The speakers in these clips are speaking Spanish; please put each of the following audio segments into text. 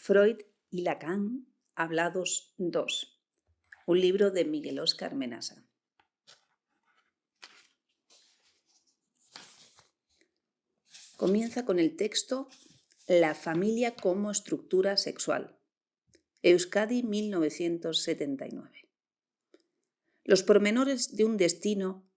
Freud y Lacan, hablados 2. Un libro de Miguel Óscar Menasa. Comienza con el texto La familia como estructura sexual. Euskadi, 1979. Los pormenores de un destino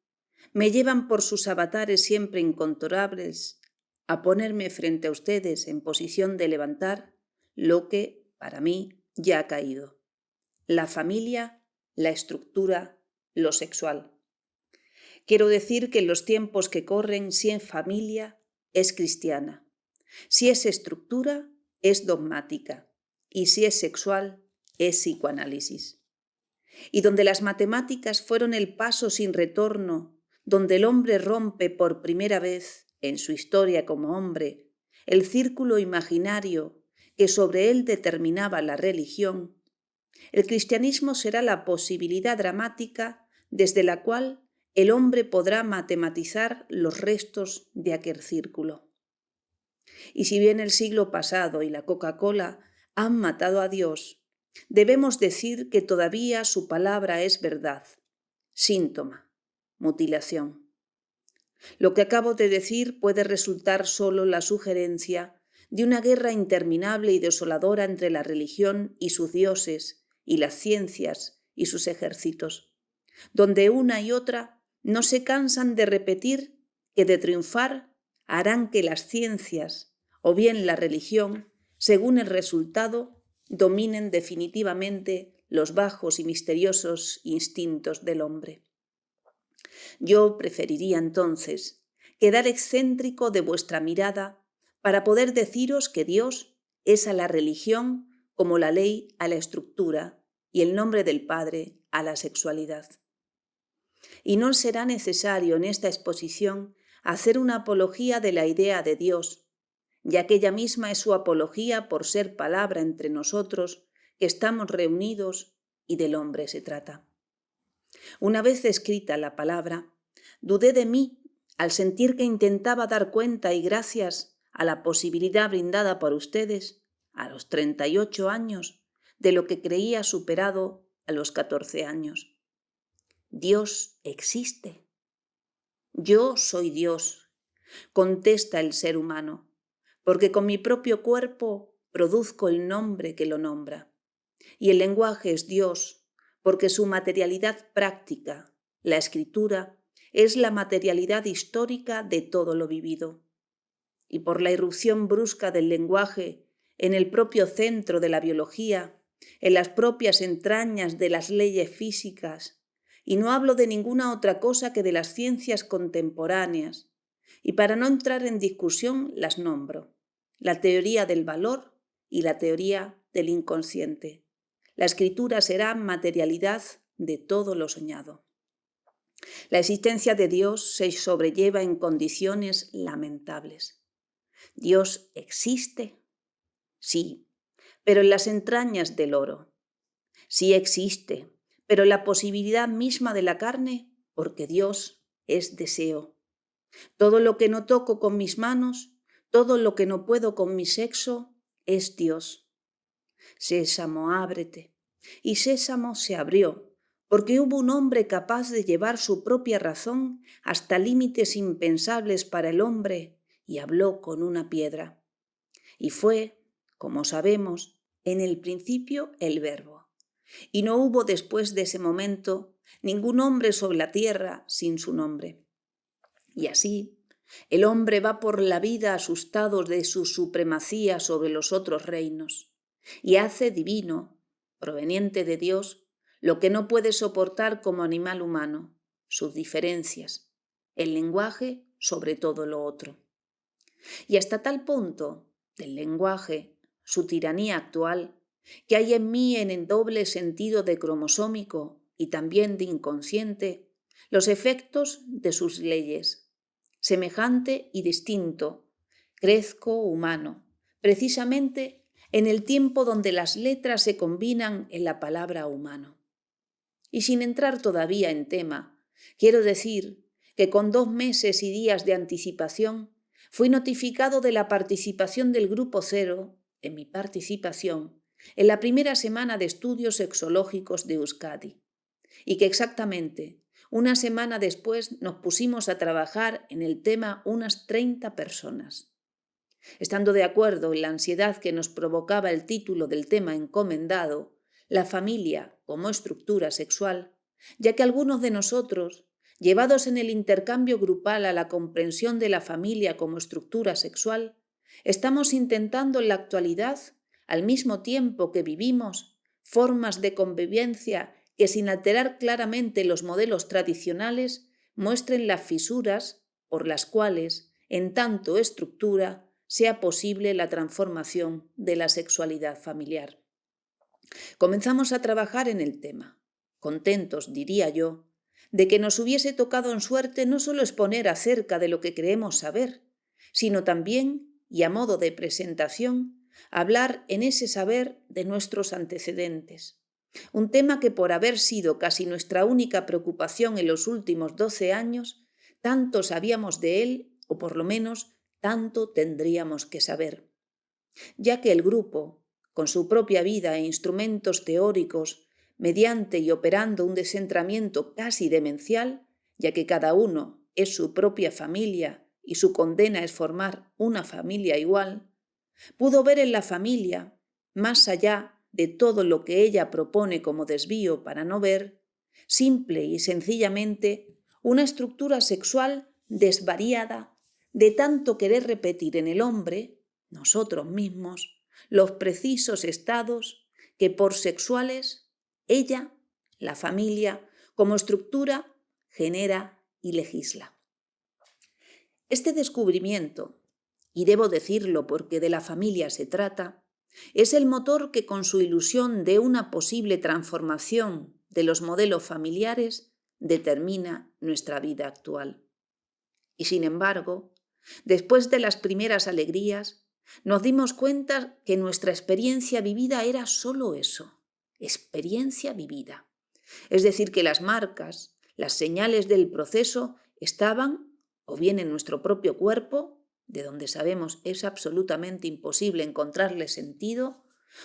me llevan por sus avatares siempre incontrolables a ponerme frente a ustedes en posición de levantar lo que, para mí, ya ha caído. La familia, la estructura, lo sexual. Quiero decir que en los tiempos que corren, si es familia, es cristiana. Si es estructura, es dogmática. Y si es sexual, es psicoanálisis. Y donde las matemáticas fueron el paso sin retorno, donde el hombre rompe por primera vez, en su historia como hombre, el círculo imaginario que sobre él determinaba la religión, el cristianismo será la posibilidad dramática desde la cual el hombre podrá matematizar los restos de aquel círculo. Y si bien el siglo pasado y la Coca-Cola han matado a Dios, debemos decir que todavía su palabra es verdad. Síntoma, mutilación. Lo que acabo de decir puede resultar solo la sugerencia de una guerra interminable y desoladora entre la religión y sus dioses y las ciencias y sus ejércitos, donde una y otra no se cansan de repetir que de triunfar harán que las ciencias o bien la religión, según el resultado, dominen definitivamente los bajos y misteriosos instintos del hombre. Yo preferiría entonces quedar excéntrico de vuestra mirada para poder deciros que Dios es a la religión como la ley a la estructura y el nombre del Padre a la sexualidad. Y no será necesario en esta exposición hacer una apología de la idea de Dios, ya que ella misma es su apología por ser palabra entre nosotros que estamos reunidos y del hombre se trata. Una vez escrita la palabra, dudé de mí al sentir que intentaba dar cuenta y gracias a la posibilidad brindada por ustedes, a los 38 años, de lo que creía superado a los 14 años. Dios existe. Yo soy Dios, contesta el ser humano, porque con mi propio cuerpo produzco el nombre que lo nombra. Y el lenguaje es Dios, porque su materialidad práctica, la escritura, es la materialidad histórica de todo lo vivido. Y por la irrupción brusca del lenguaje en el propio centro de la biología, en las propias entrañas de las leyes físicas, y no hablo de ninguna otra cosa que de las ciencias contemporáneas, y para no entrar en discusión las nombro: la teoría del valor y la teoría del inconsciente. La escritura será materialidad de todo lo soñado. La existencia de Dios se sobrelleva en condiciones lamentables. ¿Dios existe? Sí, pero en las entrañas del oro. Sí existe, pero en la posibilidad misma de la carne, porque Dios es deseo. Todo lo que no toco con mis manos, todo lo que no puedo con mi sexo, es Dios. Sésamo, ábrete. Y Sésamo se abrió, porque hubo un hombre capaz de llevar su propia razón hasta límites impensables para el hombre, y habló con una piedra. Y fue, como sabemos, en el principio el Verbo. Y no hubo después de ese momento ningún hombre sobre la tierra sin su nombre. Y así, el hombre va por la vida asustado de su supremacía sobre los otros reinos, y hace divino, proveniente de Dios, lo que no puede soportar como animal humano, sus diferencias, el lenguaje sobre todo lo otro. Y hasta tal punto del lenguaje, su tiranía actual, que hay en mí en el doble sentido de cromosómico y también de inconsciente, los efectos de sus leyes. Semejante y distinto, crezco humano, precisamente en el tiempo donde las letras se combinan en la palabra humano. Y sin entrar todavía en tema, quiero decir que con 2 meses y días de anticipación fui notificado de la participación del Grupo Cero en mi participación en la primera semana de estudios sexológicos de Euskadi, y que exactamente una semana después nos pusimos a trabajar en el tema unas 30 personas. Estando de acuerdo en la ansiedad que nos provocaba el título del tema encomendado, la familia como estructura sexual, ya que algunos de nosotros, llevados en el intercambio grupal a la comprensión de la familia como estructura sexual, estamos intentando en la actualidad, al mismo tiempo que vivimos, formas de convivencia que sin alterar claramente los modelos tradicionales muestren las fisuras por las cuales, en tanto estructura, sea posible la transformación de la sexualidad familiar. Comenzamos a trabajar en el tema, contentos, diría yo, de que nos hubiese tocado en suerte no solo exponer acerca de lo que creemos saber, sino también, y a modo de presentación, hablar en ese saber de nuestros antecedentes. Un tema que por haber sido casi nuestra única preocupación en los últimos 12 años, tanto sabíamos de él, o por lo menos tanto tendríamos que saber. Ya que el grupo, con su propia vida e instrumentos teóricos, mediante y operando un descentramiento casi demencial, ya que cada uno es su propia familia y su condena es formar una familia igual, pudo ver en la familia, más allá de todo lo que ella propone como desvío para no ver, simple y sencillamente una estructura sexual desvariada de tanto querer repetir en el hombre, nosotros mismos, los precisos estados que por sexuales ella, la familia, como estructura, genera y legisla. Este descubrimiento, y debo decirlo porque de la familia se trata, es el motor que con su ilusión de una posible transformación de los modelos familiares determina nuestra vida actual. Y sin embargo, después de las primeras alegrías, nos dimos cuenta que nuestra experiencia vivida era solo eso, experiencia vivida. Es decir, que las marcas, las señales del proceso estaban o bien en nuestro propio cuerpo, de donde sabemos es absolutamente imposible encontrarle sentido,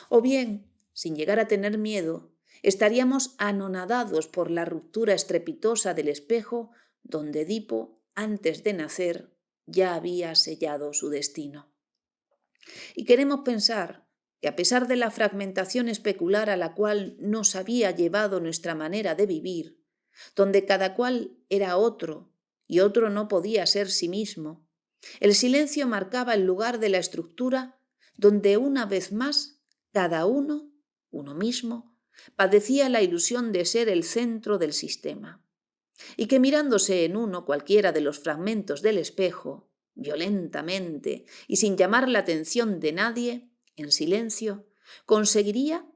o bien, sin llegar a tener miedo, estaríamos anonadados por la ruptura estrepitosa del espejo donde Edipo, antes de nacer, ya había sellado su destino. Y queremos pensar que a pesar de la fragmentación especular a la cual nos había llevado nuestra manera de vivir, donde cada cual era otro y otro no podía ser sí mismo, el silencio marcaba el lugar de la estructura donde una vez más cada uno, uno mismo, padecía la ilusión de ser el centro del sistema, y que mirándose en uno cualquiera de los fragmentos del espejo, violentamente y sin llamar la atención de nadie, en silencio, conseguiría,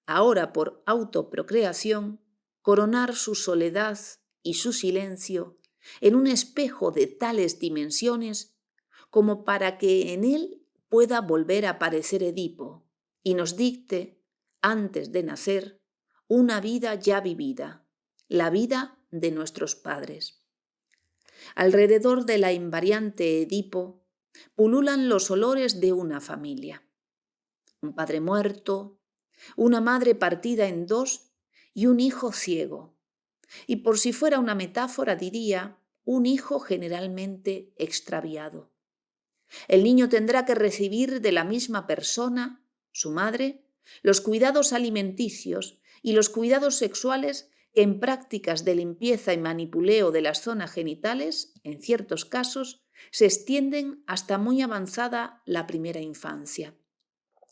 ahora por autoprocreación, coronar su soledad y su silencio en un espejo de tales dimensiones como para que en él pueda volver a aparecer Edipo y nos dicte, antes de nacer, una vida ya vivida, la vida de nuestros padres. Alrededor de la invariante Edipo pululan los olores de una familia. Un padre muerto, una madre partida en dos y un hijo ciego. Y por si fuera una metáfora diría, un hijo generalmente extraviado. El niño tendrá que recibir de la misma persona, su madre, los cuidados alimenticios y los cuidados sexuales que en prácticas de limpieza y manipuleo de las zonas genitales, en ciertos casos, se extienden hasta muy avanzada la primera infancia.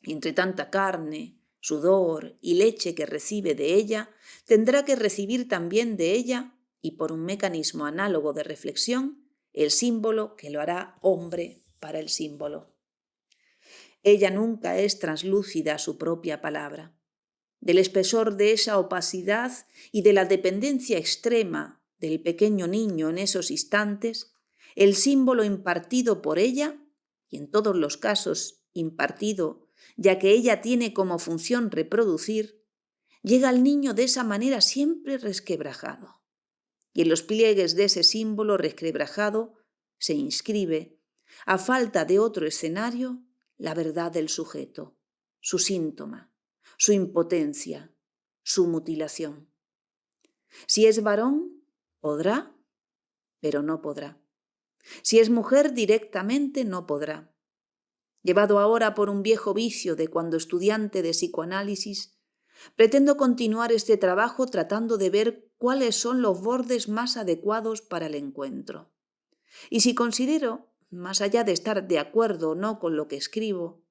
Entre tanta carne, sudor y leche que recibe de ella, tendrá que recibir también de ella, y por un mecanismo análogo de reflexión, el símbolo que lo hará hombre para el símbolo. Ella nunca es translúcida a su propia palabra. Del espesor de esa opacidad y de la dependencia extrema del pequeño niño en esos instantes, el símbolo impartido por ella, y en todos los casos impartido, ya que ella tiene como función reproducir, llega al niño de esa manera siempre resquebrajado. Y en los pliegues de ese símbolo resquebrajado se inscribe, a falta de otro escenario, la verdad del sujeto, su síntoma, su impotencia, su mutilación. Si es varón, podrá, pero no podrá. Si es mujer, directamente no podrá. Llevado ahora por un viejo vicio de cuando estudiante de psicoanálisis, pretendo continuar este trabajo tratando de ver cuáles son los bordes más adecuados para el encuentro. Y si considero, más allá de estar de acuerdo o no con lo que escribo,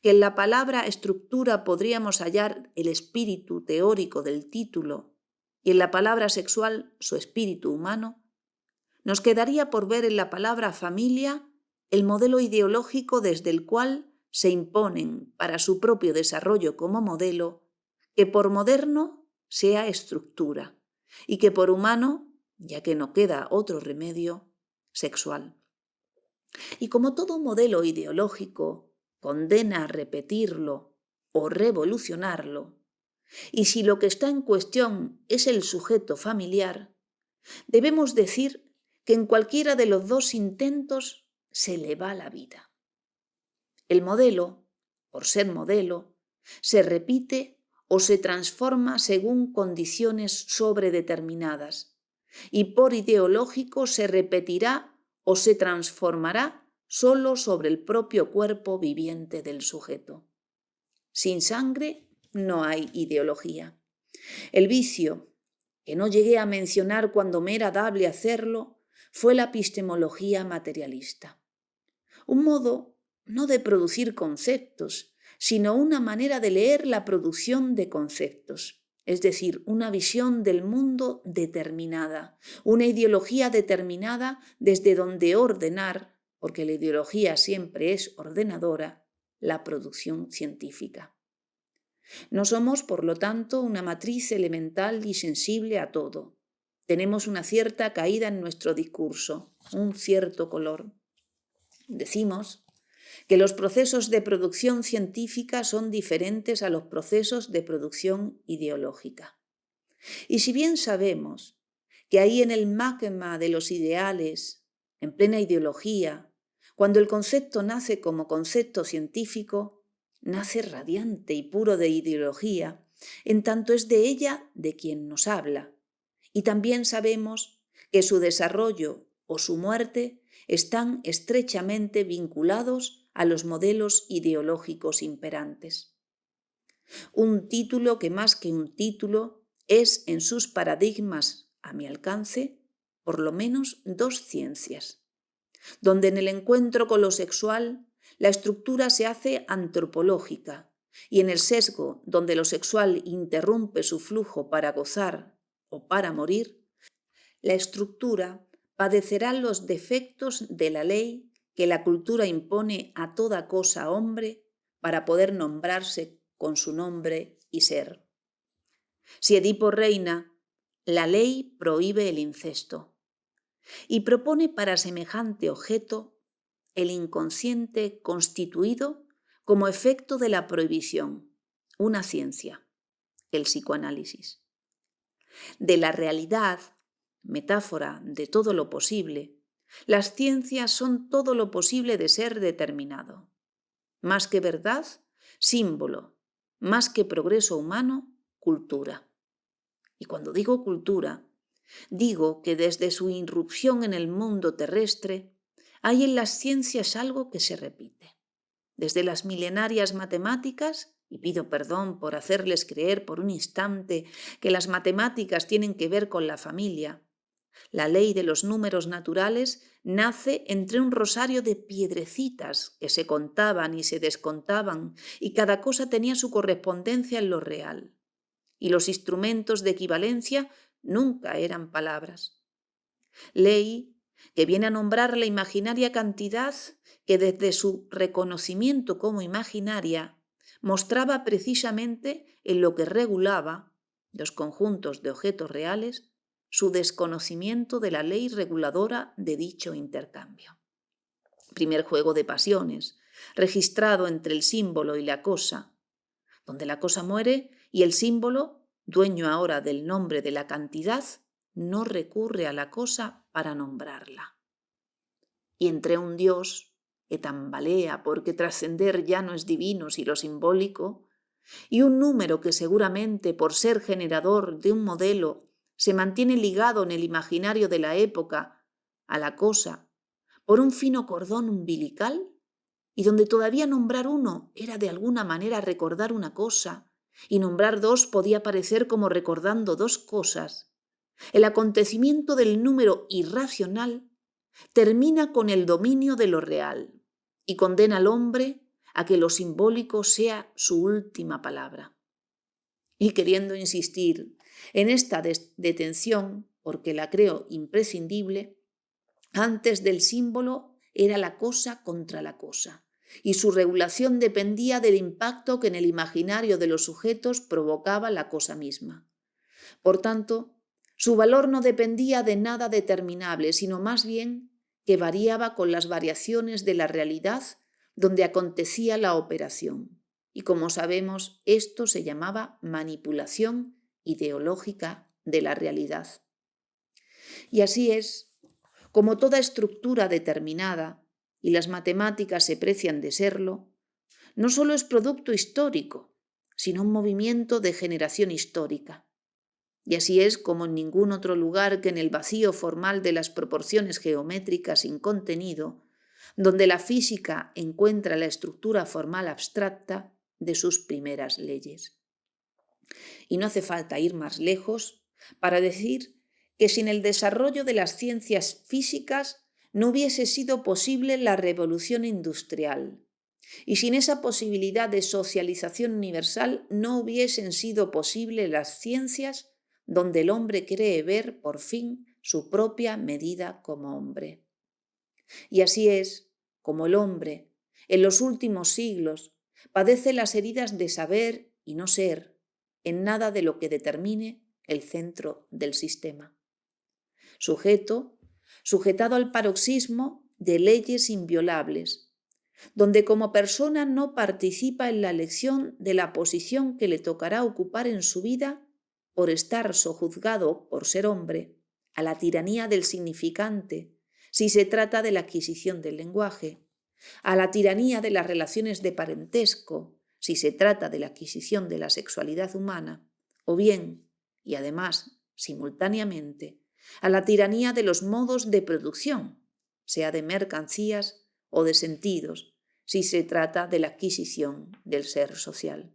que en la palabra estructura podríamos hallar el espíritu teórico del título y en la palabra sexual su espíritu humano, nos quedaría por ver en la palabra familia el modelo ideológico desde el cual se imponen para su propio desarrollo como modelo que por moderno sea estructura y que por humano, ya que no queda otro remedio, sexual. Y como todo modelo ideológico condena a repetirlo o revolucionarlo, y si lo que está en cuestión es el sujeto familiar, debemos decir que en cualquiera de los dos intentos se le va la vida. El modelo, por ser modelo, se repite o se transforma según condiciones sobredeterminadas, y por ideológico se repetirá o se transformará solo sobre el propio cuerpo viviente del sujeto. Sin sangre no hay ideología. El vicio, que no llegué a mencionar cuando me era dable hacerlo, fue la epistemología materialista. Un modo no de producir conceptos, sino una manera de leer la producción de conceptos, es decir, una visión del mundo determinada, una ideología determinada desde donde ordenar, porque la ideología siempre es ordenadora, la producción científica. No somos, por lo tanto, una matriz elemental y sensible a todo. Tenemos una cierta caída en nuestro discurso, un cierto color. Decimos que los procesos de producción científica son diferentes a los procesos de producción ideológica. Y si bien sabemos que ahí en el magma de los ideales, en plena ideología, cuando el concepto nace como concepto científico, nace radiante y puro de ideología, en tanto es de ella de quien nos habla. Y también sabemos que su desarrollo o su muerte están estrechamente vinculados a los modelos ideológicos imperantes. Un título que más que un título es en sus paradigmas a mi alcance por lo menos dos ciencias, donde en el encuentro con lo sexual la estructura se hace antropológica y en el sesgo donde lo sexual interrumpe su flujo para gozar o para morir, la estructura padecerá los defectos de la ley que la cultura impone a toda cosa hombre para poder nombrarse con su nombre y ser. Si Edipo reina, la ley prohíbe el incesto y propone para semejante objeto el inconsciente constituido como efecto de la prohibición, una ciencia, el psicoanálisis. De la realidad, metáfora de todo lo posible, las ciencias son todo lo posible de ser determinado. Más que verdad, símbolo. Más que progreso humano, cultura. Y cuando digo cultura, digo que desde su irrupción en el mundo terrestre, hay en las ciencias algo que se repite. Desde las milenarias matemáticas, y pido perdón por hacerles creer por un instante que las matemáticas tienen que ver con la familia, la ley de los números naturales nace entre un rosario de piedrecitas que se contaban y se descontaban y cada cosa tenía su correspondencia en lo real. Y los instrumentos de equivalencia nunca eran palabras. Ley que viene a nombrar la imaginaria cantidad que desde su reconocimiento como imaginaria mostraba precisamente en lo que regulaba los conjuntos de objetos reales su desconocimiento de la ley reguladora de dicho intercambio. Primer juego de pasiones, registrado entre el símbolo y la cosa, donde la cosa muere y el símbolo, dueño ahora del nombre de la cantidad, no recurre a la cosa para nombrarla. Y entre un Dios que tambalea porque trascender ya no es divino si lo simbólico, y un número que seguramente por ser generador de un modelo se mantiene ligado en el imaginario de la época a la cosa por un fino cordón umbilical, y donde todavía nombrar uno era de alguna manera recordar una cosa, y nombrar dos podía parecer como recordando dos cosas. El acontecimiento del número irracional termina con el dominio de lo real y condena al hombre a que lo simbólico sea su última palabra. Y queriendo insistir en esta detención, porque la creo imprescindible, antes del símbolo era la cosa contra la cosa, y su regulación dependía del impacto que en el imaginario de los sujetos provocaba la cosa misma. Por tanto, su valor no dependía de nada determinable, sino más bien que variaba con las variaciones de la realidad donde acontecía la operación. Y como sabemos, esto se llamaba manipulación ideológica de la realidad. Y así es, como toda estructura determinada, y las matemáticas se precian de serlo, no solo es producto histórico, sino un movimiento de generación histórica. Y así es como en ningún otro lugar que en el vacío formal de las proporciones geométricas sin contenido, donde la física encuentra la estructura formal abstracta de sus primeras leyes. Y no hace falta ir más lejos para decir que sin el desarrollo de las ciencias físicas no hubiese sido posible la revolución industrial, y sin esa posibilidad de socialización universal no hubiesen sido posibles las ciencias donde el hombre cree ver por fin su propia medida como hombre. Y así es como el hombre, en los últimos siglos, padece las heridas de saber y no ser en nada de lo que determine el centro del sistema. Sujetado al paroxismo de leyes inviolables, donde como persona no participa en la elección de la posición que le tocará ocupar en su vida por estar sojuzgado por ser hombre, a la tiranía del significante, si se trata de la adquisición del lenguaje, a la tiranía de las relaciones de parentesco, si se trata de la adquisición de la sexualidad humana, o bien, y además simultáneamente, a la tiranía de los modos de producción, sea de mercancías o de sentidos, si se trata de la adquisición del ser social.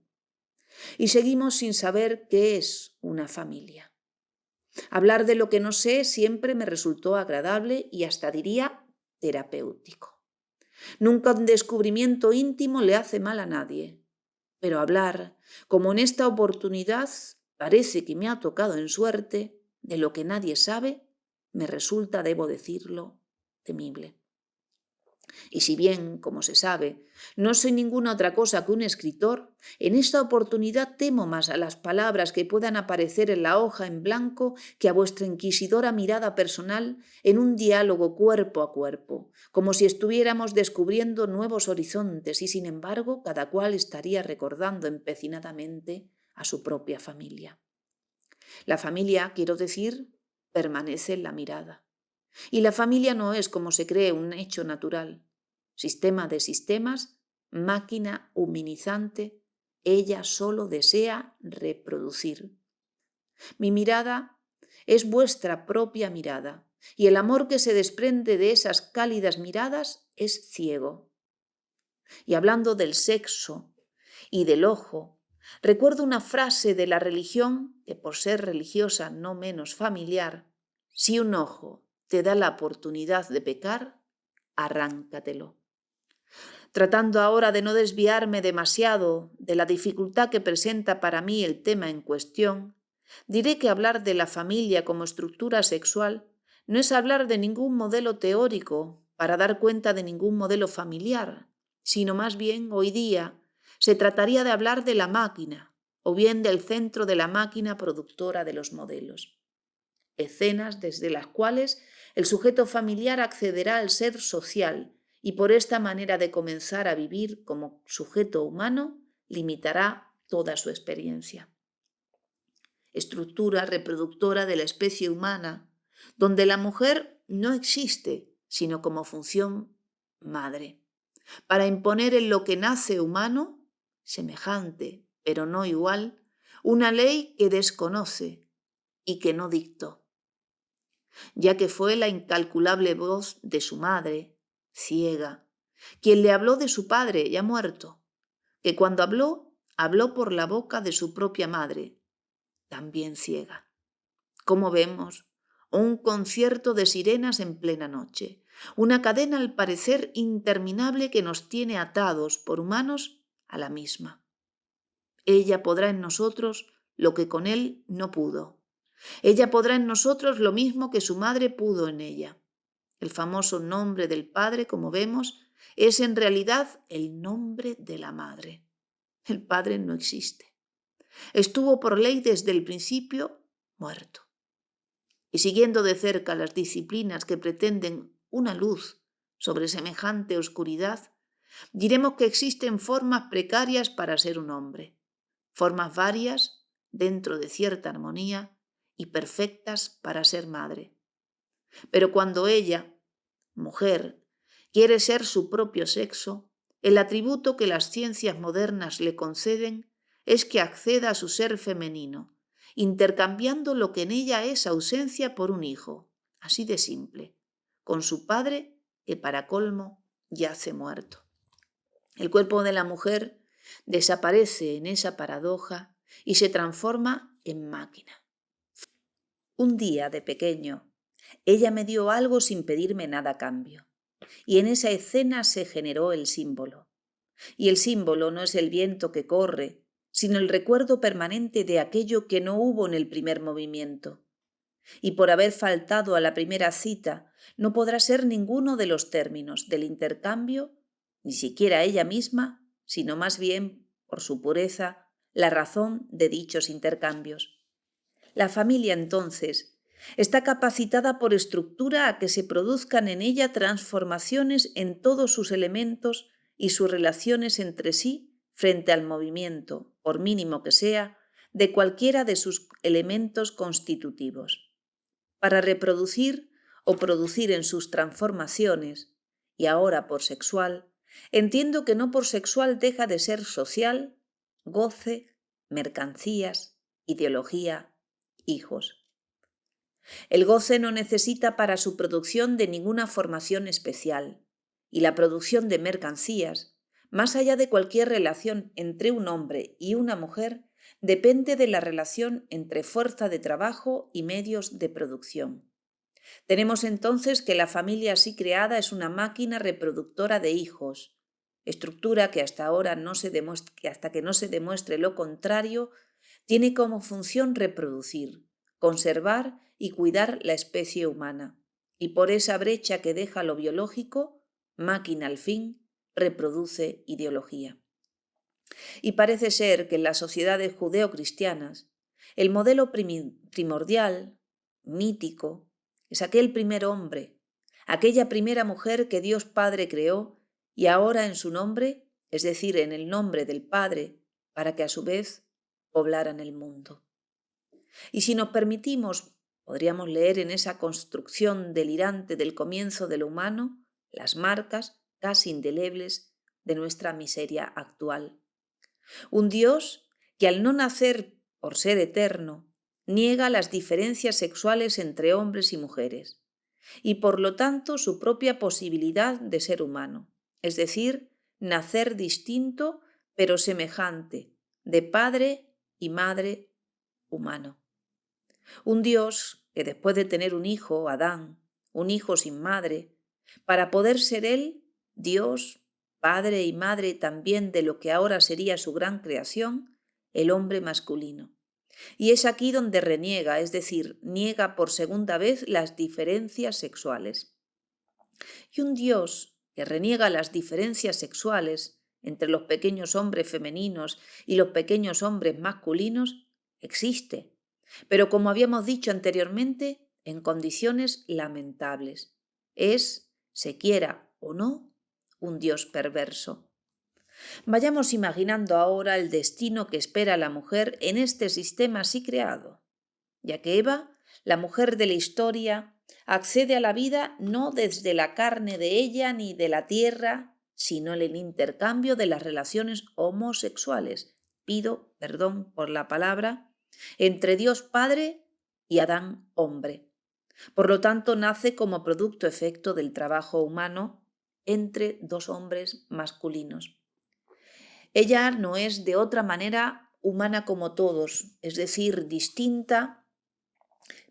Y seguimos sin saber qué es una familia. Hablar de lo que no sé siempre me resultó agradable y hasta diría terapéutico. Nunca un descubrimiento íntimo le hace mal a nadie, pero hablar, como en esta oportunidad parece que me ha tocado en suerte, de lo que nadie sabe, me resulta, debo decirlo, temible. Y si bien, como se sabe, no soy ninguna otra cosa que un escritor, en esta oportunidad temo más a las palabras que puedan aparecer en la hoja en blanco que a vuestra inquisidora mirada personal en un diálogo cuerpo a cuerpo, como si estuviéramos descubriendo nuevos horizontes y, sin embargo, cada cual estaría recordando empecinadamente a su propia familia. La familia, quiero decir, permanece en la mirada. Y la familia no es, como se cree, un hecho natural. Sistema de sistemas, máquina humanizante, ella solo desea reproducir. Mi mirada es vuestra propia mirada, y el amor que se desprende de esas cálidas miradas es ciego. Y hablando del sexo y del ojo, recuerdo una frase de la religión que, por ser religiosa no menos familiar, si un ojo te da la oportunidad de pecar, arráncatelo. Tratando ahora de no desviarme demasiado de la dificultad que presenta para mí el tema en cuestión, diré que hablar de la familia como estructura sexual no es hablar de ningún modelo teórico para dar cuenta de ningún modelo familiar, sino más bien hoy día se trataría de hablar de la máquina o bien del centro de la máquina productora de los modelos. Escenas desde las cuales el sujeto familiar accederá al ser social y por esta manera de comenzar a vivir como sujeto humano limitará toda su experiencia. Estructura reproductora de la especie humana, donde la mujer no existe sino como función madre. para imponer en lo que nace humano, semejante, pero no igual, una ley que desconoce y que no dictó, ya que fue la incalculable voz de su madre, ciega, quien le habló de su padre ya muerto, que cuando habló, habló por la boca de su propia madre, también ciega. Como vemos, un concierto de sirenas en plena noche, una cadena al parecer interminable que nos tiene atados por humanos a la misma. Ella podrá en nosotros lo que con él no pudo. Ella podrá en nosotros lo mismo que su madre pudo en ella. El famoso nombre del padre, como vemos, es en realidad el nombre de la madre. El padre no existe. Estuvo por ley desde el principio muerto. Y siguiendo de cerca las disciplinas que pretenden una luz sobre semejante oscuridad, diremos que existen formas precarias para ser un hombre, formas varias dentro de cierta armonía y perfectas para ser madre. Pero cuando ella, mujer, quiere ser su propio sexo, el atributo que las ciencias modernas le conceden es que acceda a su ser femenino, intercambiando lo que en ella es ausencia por un hijo, así de simple, con su padre que para colmo yace muerto. El cuerpo de la mujer desaparece en esa paradoja y se transforma en máquina. Un día de pequeño, ella me dio algo sin pedirme nada a cambio, y en esa escena se generó el símbolo. Y el símbolo no es el viento que corre, sino el recuerdo permanente de aquello que no hubo en el primer movimiento. Y por haber faltado a la primera cita, no podrá ser ninguno de los términos del intercambio, ni siquiera ella misma, sino más bien, por su pureza, la razón de dichos intercambios. La familia, entonces, está capacitada por estructura a que se produzcan en ella transformaciones en todos sus elementos y sus relaciones entre sí frente al movimiento, por mínimo que sea, de cualquiera de sus elementos constitutivos. Para reproducir o producir en sus transformaciones, y ahora por sexual, entiendo que no por sexual deja de ser social, goce, mercancías, ideología, hijos. El goce no necesita para su producción de ninguna formación especial, y la producción de mercancías, más allá de cualquier relación entre un hombre y una mujer, depende de la relación entre fuerza de trabajo y medios de producción. Tenemos entonces que la familia así creada es una máquina reproductora de hijos, estructura que hasta que no se demuestre lo contrario, tiene como función reproducir, conservar y cuidar la especie humana. Y por esa brecha que deja lo biológico, máquina al fin, reproduce ideología. Y parece ser que en las sociedades judeocristianas, el modelo primordial, mítico, es aquel primer hombre, aquella primera mujer que Dios Padre creó y ahora en su nombre, es decir, en el nombre del Padre, para que a su vez poblaran el mundo. Y si nos permitimos, podríamos leer en esa construcción delirante del comienzo de lo humano las marcas casi indelebles de nuestra miseria actual. Un Dios que al no nacer por ser eterno, niega las diferencias sexuales entre hombres y mujeres, y por lo tanto su propia posibilidad de ser humano, es decir, nacer distinto pero semejante, de padre y madre humano. Un Dios que después de tener un hijo, Adán, un hijo sin madre, para poder ser él, Dios, padre y madre también de lo que ahora sería su gran creación, el hombre masculino. Y es aquí donde reniega, es decir, niega por segunda vez las diferencias sexuales. Y un Dios que reniega las diferencias sexuales entre los pequeños hombres femeninos y los pequeños hombres masculinos existe, pero como habíamos dicho anteriormente, en condiciones lamentables. Es, se quiera o no, un Dios perverso. Vayamos imaginando ahora el destino que espera a la mujer en este sistema así creado, ya que Eva, la mujer de la historia, accede a la vida no desde la carne de ella ni de la tierra, sino en el intercambio de las relaciones homosexuales, pido perdón por la palabra, entre Dios Padre y Adán hombre. Por lo tanto, nace como producto efecto del trabajo humano entre dos hombres masculinos. Ella no es de otra manera humana como todos, es decir, distinta,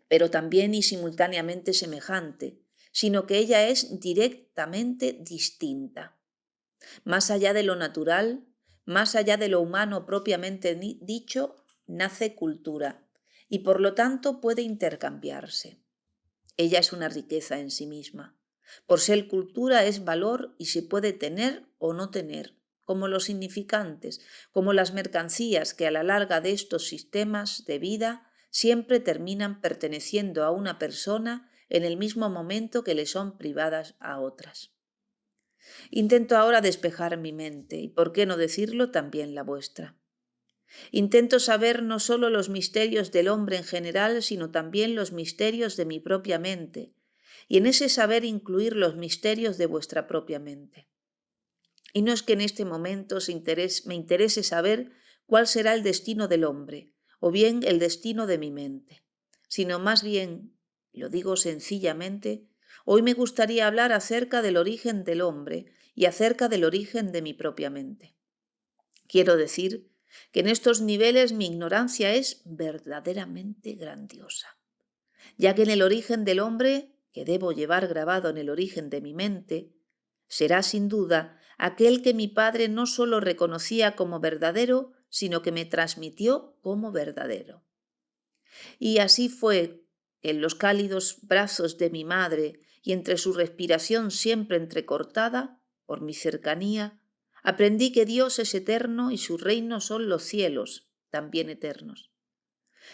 pero también y simultáneamente semejante, sino que ella es directamente distinta. Más allá de lo natural, más allá de lo humano propiamente dicho, nace cultura y por lo tanto puede intercambiarse. Ella es una riqueza en sí misma. Por ser cultura es valor y se puede tener o no tener, como los significantes, como las mercancías que a la larga de estos sistemas de vida siempre terminan perteneciendo a una persona en el mismo momento que le son privadas a otras. Intento ahora despejar mi mente y, por qué no decirlo, también la vuestra. Intento saber no solo los misterios del hombre en general, sino también los misterios de mi propia mente, y en ese saber incluir los misterios de vuestra propia mente. Y no es que en este momento me interese saber cuál será el destino del hombre, o bien el destino de mi mente, sino más bien, lo digo sencillamente, hoy me gustaría hablar acerca del origen del hombre y acerca del origen de mi propia mente. Quiero decir que en estos niveles mi ignorancia es verdaderamente grandiosa, ya que en el origen del hombre, que debo llevar grabado en el origen de mi mente, será sin duda aquel que mi padre no solo reconocía como verdadero, sino que me transmitió como verdadero. Y así fue que en los cálidos brazos de mi madre y entre su respiración siempre entrecortada por mi cercanía, aprendí que Dios es eterno y su reino son los cielos, también eternos.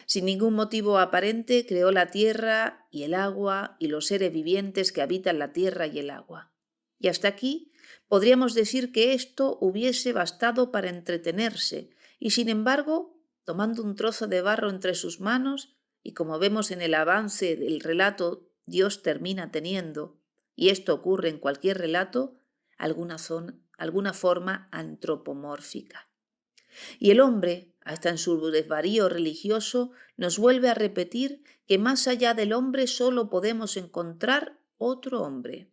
Sin ningún motivo aparente creó la tierra y el agua y los seres vivientes que habitan la tierra y el agua. Y hasta aquí podríamos decir que esto hubiese bastado para entretenerse, y sin embargo, tomando un trozo de barro entre sus manos, y como vemos en el avance del relato, Dios termina teniendo, y esto ocurre en cualquier relato, alguna forma antropomórfica. Y el hombre, hasta en su desvarío religioso, nos vuelve a repetir que más allá del hombre solo podemos encontrar otro hombre.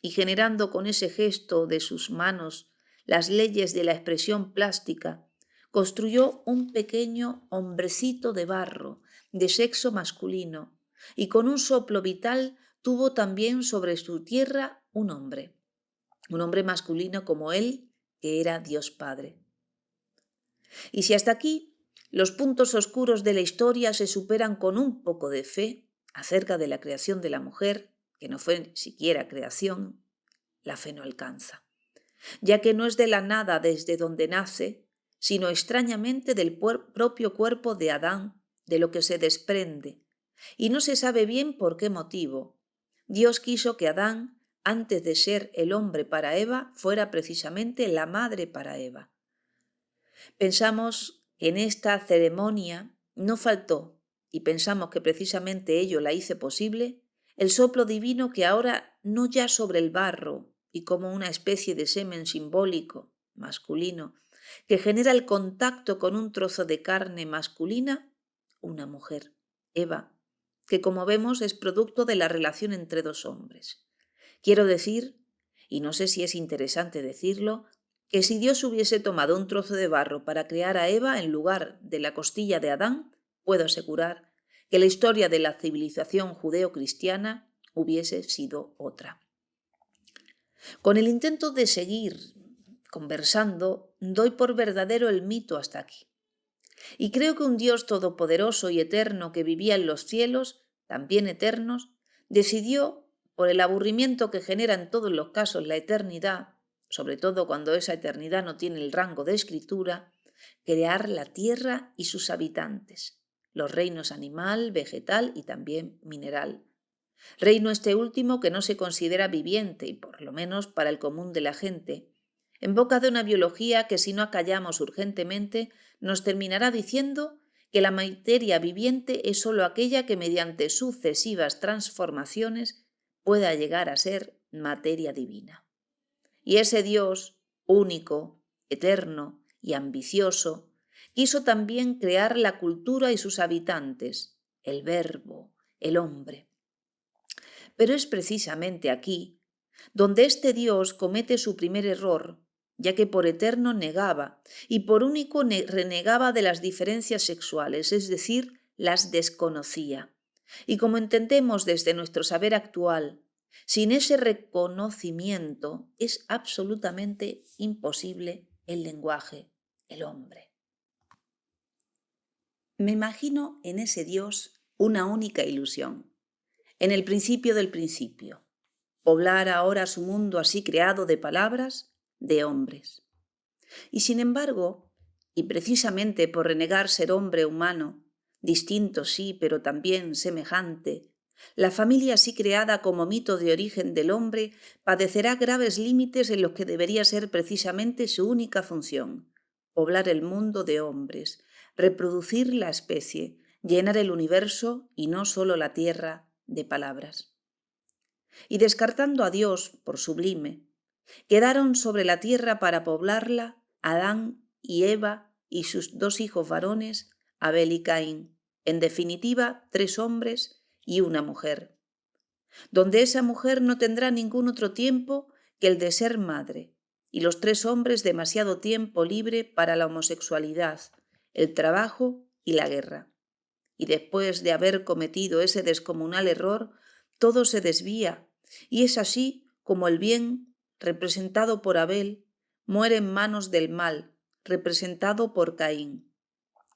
Y generando con ese gesto de sus manos las leyes de la expresión plástica, construyó un pequeño hombrecito de barro, de sexo masculino, y con un soplo vital tuvo también sobre su tierra un hombre masculino como él, que era Dios Padre. Y si hasta aquí los puntos oscuros de la historia se superan con un poco de fe acerca de la creación de la mujer, que no fue siquiera creación, la fe no alcanza, ya que no es de la nada desde donde nace, sino extrañamente del propio cuerpo de Adán, de lo que se desprende, y no se sabe bien por qué motivo. Dios quiso que Adán, antes de ser el hombre para Eva, fuera precisamente la madre para Eva. Pensamos que en esta ceremonia no faltó, y pensamos que precisamente ello la hizo posible, el soplo divino que ahora no ya sobre el barro y como una especie de semen simbólico, masculino, que genera el contacto con un trozo de carne masculina, una mujer, Eva, que como vemos es producto de la relación entre dos hombres. Quiero decir, y no sé si es interesante decirlo, que si Dios hubiese tomado un trozo de barro para crear a Eva en lugar de la costilla de Adán, puedo asegurar que la historia de la civilización judeo-cristiana hubiese sido otra. Con el intento de seguir conversando, doy por verdadero el mito hasta aquí. Y creo que un Dios todopoderoso y eterno que vivía en los cielos, también eternos, decidió, por el aburrimiento que genera en todos los casos la eternidad, sobre todo cuando esa eternidad no tiene el rango de escritura, crear la tierra y sus habitantes, los reinos animal, vegetal y también mineral. Reino este último que no se considera viviente, y por lo menos para el común de la gente, en boca de una biología que si no acallamos urgentemente nos terminará diciendo que la materia viviente es sólo aquella que mediante sucesivas transformaciones pueda llegar a ser materia divina. Y ese Dios, único, eterno y ambicioso, quiso también crear la cultura y sus habitantes, el Verbo, el hombre. Pero es precisamente aquí donde este Dios comete su primer error, ya que por eterno negaba y por único renegaba de las diferencias sexuales, es decir, las desconocía. Y como entendemos desde nuestro saber actual, sin ese reconocimiento es absolutamente imposible el lenguaje, el hombre. Me imagino en ese Dios una única ilusión, en el principio del principio, poblar ahora su mundo así creado de palabras, de hombres. Y sin embargo, y precisamente por renegar ser hombre humano, distinto sí, pero también semejante, la familia así creada como mito de origen del hombre padecerá graves límites en los que debería ser precisamente su única función: poblar el mundo de hombres, reproducir la especie, llenar el universo y no solo la tierra de palabras. Y descartando a Dios por sublime, quedaron sobre la tierra para poblarla Adán y Eva y sus 2 hijos varones, Abel y Caín, en definitiva 3 hombres y una mujer, donde esa mujer no tendrá ningún otro tiempo que el de ser madre, y los 3 hombres demasiado tiempo libre para la homosexualidad, el trabajo y la guerra. Y después de haber cometido ese descomunal error, todo se desvía, y es así como el bien, representado por Abel, muere en manos del mal, representado por Caín.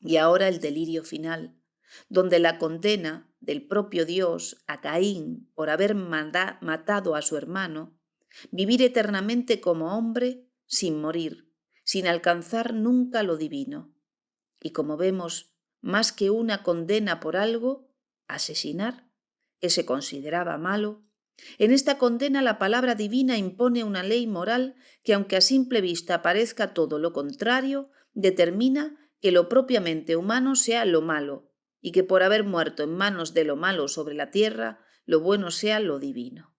Y ahora el delirio final, donde la condena del propio Dios a Caín por haber matado a su hermano, vivir eternamente como hombre sin morir, sin alcanzar nunca lo divino. Y como vemos, más que una condena por algo, asesinar, que se consideraba malo, en esta condena la palabra divina impone una ley moral que, aunque a simple vista parezca todo lo contrario, determina que lo propiamente humano sea lo malo, y que por haber muerto en manos de lo malo sobre la tierra, lo bueno sea lo divino.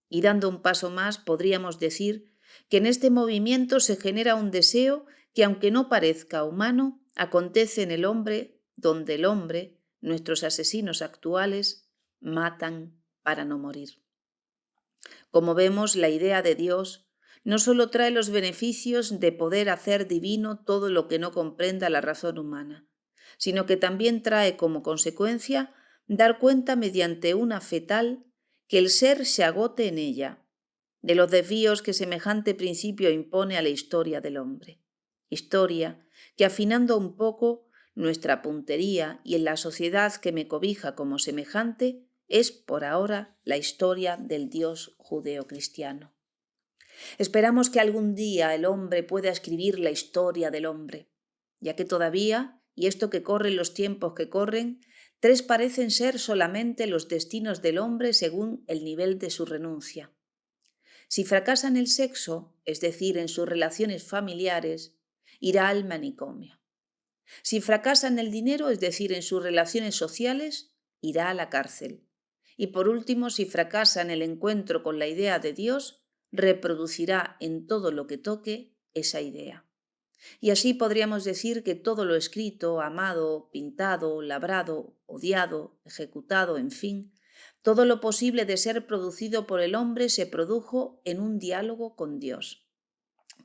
Y dando un paso más, podríamos decir que en este movimiento se genera un deseo que, aunque no parezca humano, acontece en el hombre, donde el hombre, nuestros asesinos actuales, matan para no morir. Como vemos, la idea de Dios no solo trae los beneficios de poder hacer divino todo lo que no comprenda la razón humana, sino que también trae como consecuencia dar cuenta mediante una fe tal que el ser se agote en ella, de los desvíos que semejante principio impone a la historia del hombre. Historia que, afinando un poco nuestra puntería y en la sociedad que me cobija como semejante, es por ahora la historia del Dios judeocristiano. Esperamos que algún día el hombre pueda escribir la historia del hombre, ya que todavía, y esto que corren los tiempos que corren, 3 parecen ser solamente los destinos del hombre según el nivel de su renuncia. Si fracasa en el sexo, es decir, en sus relaciones familiares, irá al manicomio. Si fracasa en el dinero, es decir, en sus relaciones sociales, irá a la cárcel. Y por último, si fracasa en el encuentro con la idea de Dios, reproducirá en todo lo que toque esa idea. Y así podríamos decir que todo lo escrito, amado, pintado, labrado, odiado, ejecutado, en fin, todo lo posible de ser producido por el hombre se produjo en un diálogo con Dios.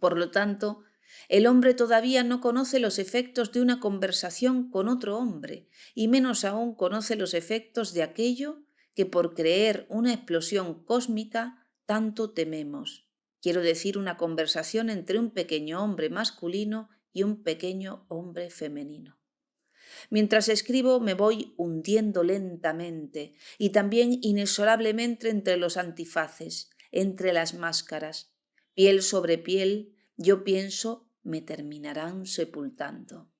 Por lo tanto, el hombre todavía no conoce los efectos de una conversación con otro hombre, y menos aún conoce los efectos de aquello que por creer una explosión cósmica tanto tememos. Quiero decir, una conversación entre un pequeño hombre masculino y un pequeño hombre femenino. Mientras escribo me voy hundiendo lentamente y también inexorablemente entre los antifaces, entre las máscaras. Piel sobre piel, yo pienso, me terminarán sepultando.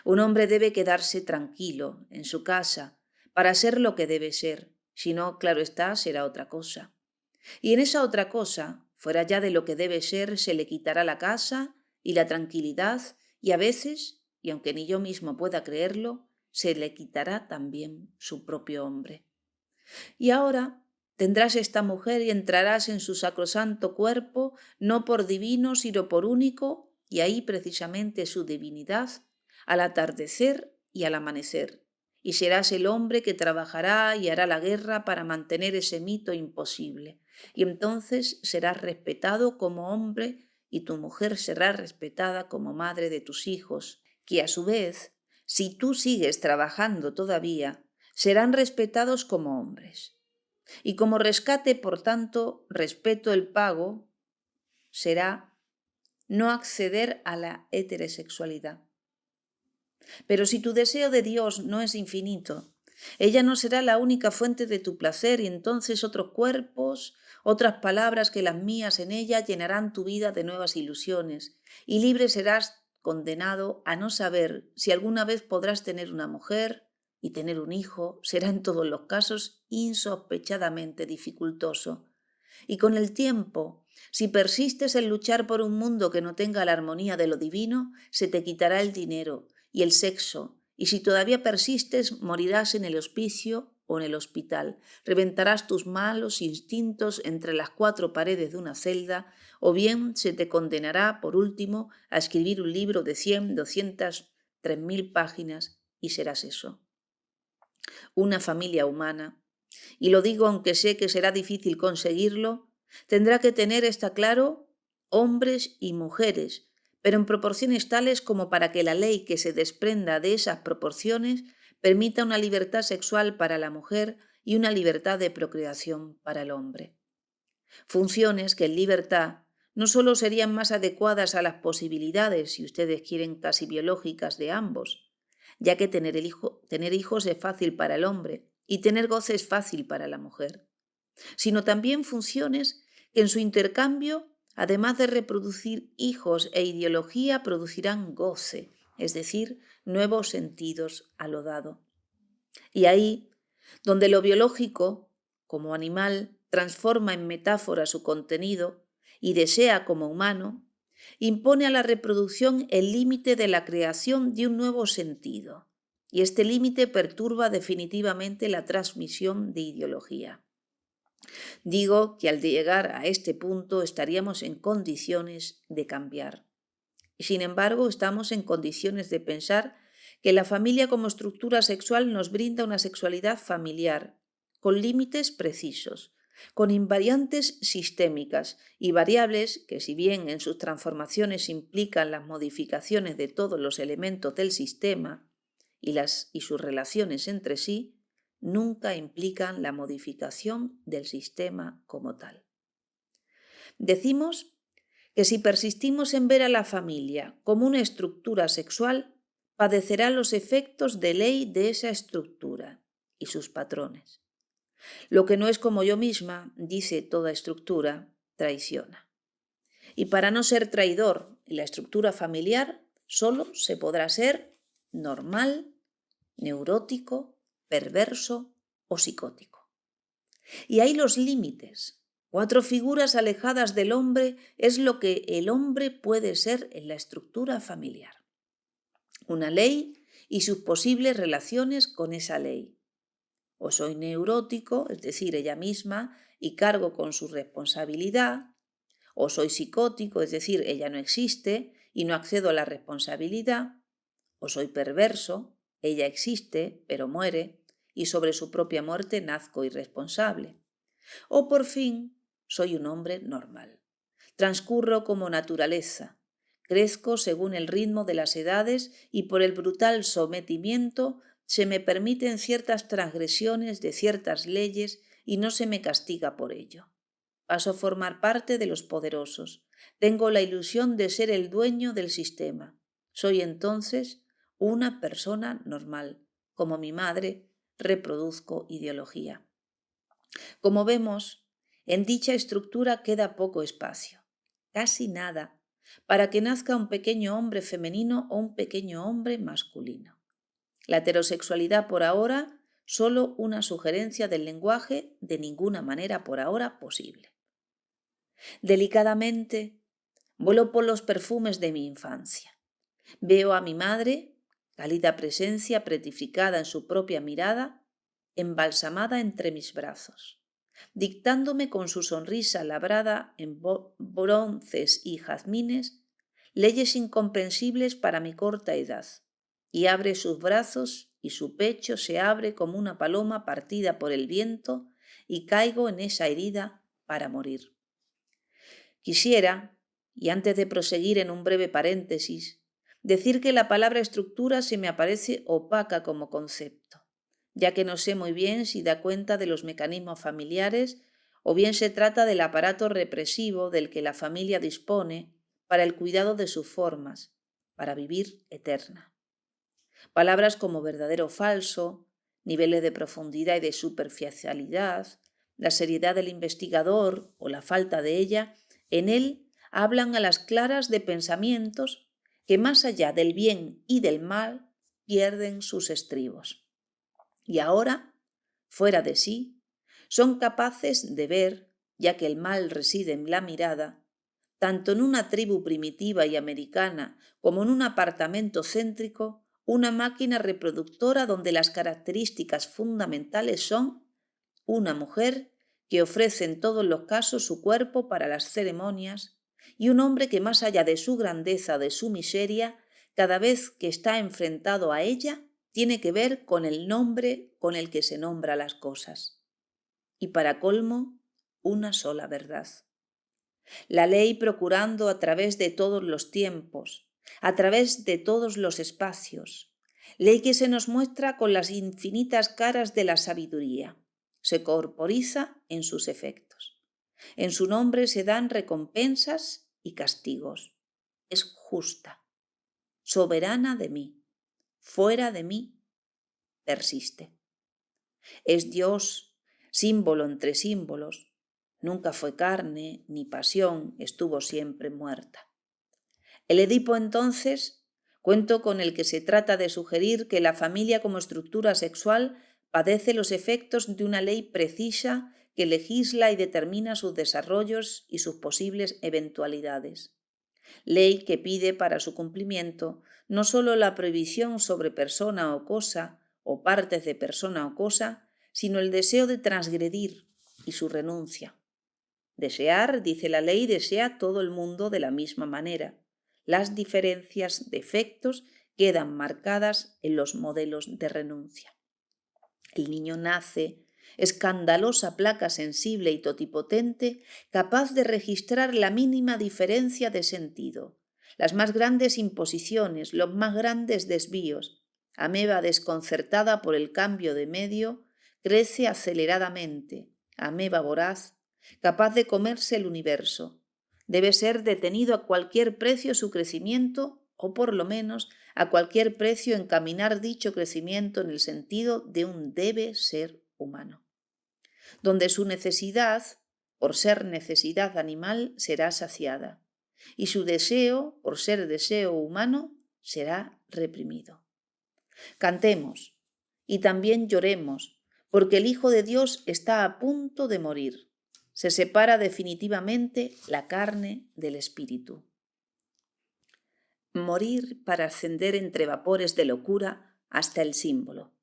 Un hombre debe quedarse tranquilo en su casa para ser lo que debe ser, si no, claro está, será otra cosa. Y en esa otra cosa, fuera ya de lo que debe ser, se le quitará la casa y la tranquilidad y a veces, y aunque ni yo mismo pueda creerlo, se le quitará también su propio hombre. Y ahora Tendrás esta mujer y entrarás en su sacrosanto cuerpo, no por divino, sino por único, y ahí precisamente su divinidad, al atardecer y al amanecer. Y serás el hombre que trabajará y hará la guerra para mantener ese mito imposible. Y entonces serás respetado como hombre y tu mujer será respetada como madre de tus hijos, que a su vez, si tú sigues trabajando todavía, serán respetados como hombres. Y como rescate, por tanto, respeto el pago será no acceder a la heterosexualidad. Pero si tu deseo de Dios no es infinito, ella no será la única fuente de tu placer y entonces otros cuerpos, otras palabras que las mías en ella llenarán tu vida de nuevas ilusiones y libre serás condenado a no saber si alguna vez podrás tener una mujer y tener un hijo será en todos los casos insospechadamente dificultoso. Y con el tiempo, si persistes en luchar por un mundo que no tenga la armonía de lo divino, se te quitará el dinero y el sexo, y si todavía persistes, morirás en el hospicio o en el hospital, reventarás tus malos instintos entre las cuatro paredes de una celda, o bien se te condenará, por último, a escribir un libro de 100, 200, 3000 páginas, y serás eso. Una familia humana, y lo digo aunque sé que será difícil conseguirlo, tendrá que tener, está claro, hombres y mujeres, pero en proporciones tales como para que la ley que se desprenda de esas proporciones permita una libertad sexual para la mujer y una libertad de procreación para el hombre. Funciones que en libertad no solo serían más adecuadas a las posibilidades, si ustedes quieren, casi biológicas de ambos, ya que tener hijos es fácil para el hombre y tener goce es fácil para la mujer, sino también funciones que en su intercambio, además de reproducir hijos e ideología, producirán goce, es decir, nuevos sentidos a lo dado. Y ahí, donde lo biológico, como animal, transforma en metáfora su contenido y desea como humano, impone a la reproducción el límite de la creación de un nuevo sentido, y este límite perturba definitivamente la transmisión de ideología. Digo que al llegar a este punto estaríamos en condiciones de cambiar. Y sin embargo, estamos en condiciones de pensar que la familia como estructura sexual nos brinda una sexualidad familiar, con límites precisos, con invariantes sistémicas y variables que, si bien en sus transformaciones implican las modificaciones de todos los elementos del sistema y sus relaciones entre sí, nunca implican la modificación del sistema como tal. Decimos que si persistimos en ver a la familia como una estructura sexual, padecerá los efectos de ley de esa estructura y sus patrones. Lo que no es como yo misma, dice toda estructura, traiciona. Y para no ser traidor en la estructura familiar, solo se podrá ser normal, neurótico, perverso o psicótico. Y hay los límites. 4 figuras alejadas del hombre es lo que el hombre puede ser en la estructura familiar. Una ley y sus posibles relaciones con esa ley. O soy neurótico, es decir, ella misma, y cargo con su responsabilidad, o soy psicótico, es decir, ella no existe y no accedo a la responsabilidad, o soy perverso, ella existe, pero muere, y sobre su propia muerte nazco irresponsable. O por fin, soy un hombre normal. Transcurro como naturaleza, crezco según el ritmo de las edades y por el brutal sometimiento se me permiten ciertas transgresiones de ciertas leyes y no se me castiga por ello. Paso a formar parte de los poderosos. Tengo la ilusión de ser el dueño del sistema. Soy entonces una persona normal. Como mi madre, reproduzco ideología. Como vemos, en dicha estructura queda poco espacio, casi nada, para que nazca un pequeño hombre femenino o un pequeño hombre masculino. La heterosexualidad por ahora, solo una sugerencia del lenguaje, de ninguna manera por ahora posible. Delicadamente, vuelo por los perfumes de mi infancia. Veo a mi madre, cálida presencia petrificada en su propia mirada, embalsamada entre mis brazos. dictándome con su sonrisa labrada en bronces y jazmines leyes incomprensibles para mi corta edad, y abre sus brazos y su pecho se abre como una paloma partida por el viento y caigo en esa herida para morir. Quisiera, y antes de proseguir en un breve paréntesis, decir que la palabra estructura se me aparece opaca como concepto, ya que no sé muy bien si da cuenta de los mecanismos familiares o bien se trata del aparato represivo del que la familia dispone para el cuidado de sus formas, para vivir eterna. Palabras como verdadero o falso, niveles de profundidad y de superficialidad, la seriedad del investigador o la falta de ella, en él hablan a las claras de pensamientos que más allá del bien y del mal pierden sus estribos. Y ahora, fuera de sí, son capaces de ver, ya que el mal reside en la mirada, tanto en una tribu primitiva y americana como en un apartamento céntrico, una máquina reproductora donde las características fundamentales son una mujer que ofrece en todos los casos su cuerpo para las ceremonias y un hombre que más allá de su grandeza o de su miseria, cada vez que está enfrentado a ella, tiene que ver con el nombre con el que se nombra las cosas. Y para colmo, una sola verdad. La ley procurando a través de todos los tiempos, a través de todos los espacios, ley que se nos muestra con las infinitas caras de la sabiduría, se corporiza en sus efectos. En su nombre se dan recompensas y castigos. Es justa, soberana de mí, fuera de mí, persiste. Es Dios, símbolo entre símbolos. Nunca fue carne ni pasión, estuvo siempre muerta. El Edipo, entonces, cuento con el que se trata de sugerir que la familia como estructura sexual padece los efectos de una ley precisa que legisla y determina sus desarrollos y sus posibles eventualidades. Ley que pide para su cumplimiento no solo la prohibición sobre persona o cosa o partes de persona o cosa, sino el deseo de transgredir y su renuncia. Desear, dice la ley, desea todo el mundo de la misma manera. Las diferencias, defectos, quedan marcadas en los modelos de renuncia. El niño nace, escandalosa placa sensible y totipotente, capaz de registrar la mínima diferencia de sentido, las más grandes imposiciones, los más grandes desvíos. Ameba desconcertada por el cambio de medio, crece aceleradamente. Ameba voraz, capaz de comerse el universo. Debe ser detenido a cualquier precio su crecimiento, o por lo menos a cualquier precio encaminar dicho crecimiento en el sentido de un debe ser humano, donde su necesidad, por ser necesidad animal, será saciada, y su deseo, por ser deseo humano, será reprimido. Cantemos, y también lloremos, porque el Hijo de Dios está a punto de morir. Se separa definitivamente la carne del espíritu. Morir para ascender entre vapores de locura hasta el símbolo.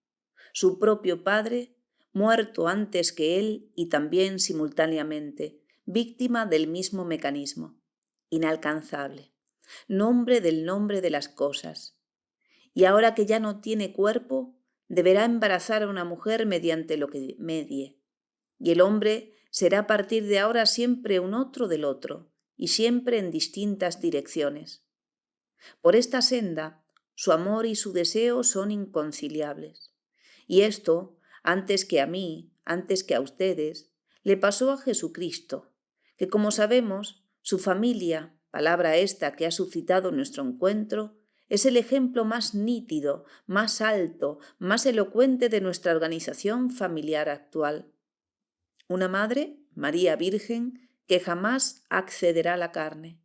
Su propio padre, muerto antes que él y también simultáneamente, víctima del mismo mecanismo, inalcanzable, nombre del nombre de las cosas. Y ahora que ya no tiene cuerpo, deberá embarazar a una mujer mediante lo que medie. Y el hombre será a partir de ahora siempre un otro del otro, y siempre en distintas direcciones. Por esta senda, su amor y su deseo son inconciliables. Y esto, antes que a mí, antes que a ustedes, le pasó a Jesucristo, que como sabemos, su familia, palabra esta que ha suscitado nuestro encuentro, es el ejemplo más nítido, más alto, más elocuente de nuestra organización familiar actual. Una madre, María Virgen, que jamás accederá a la carne.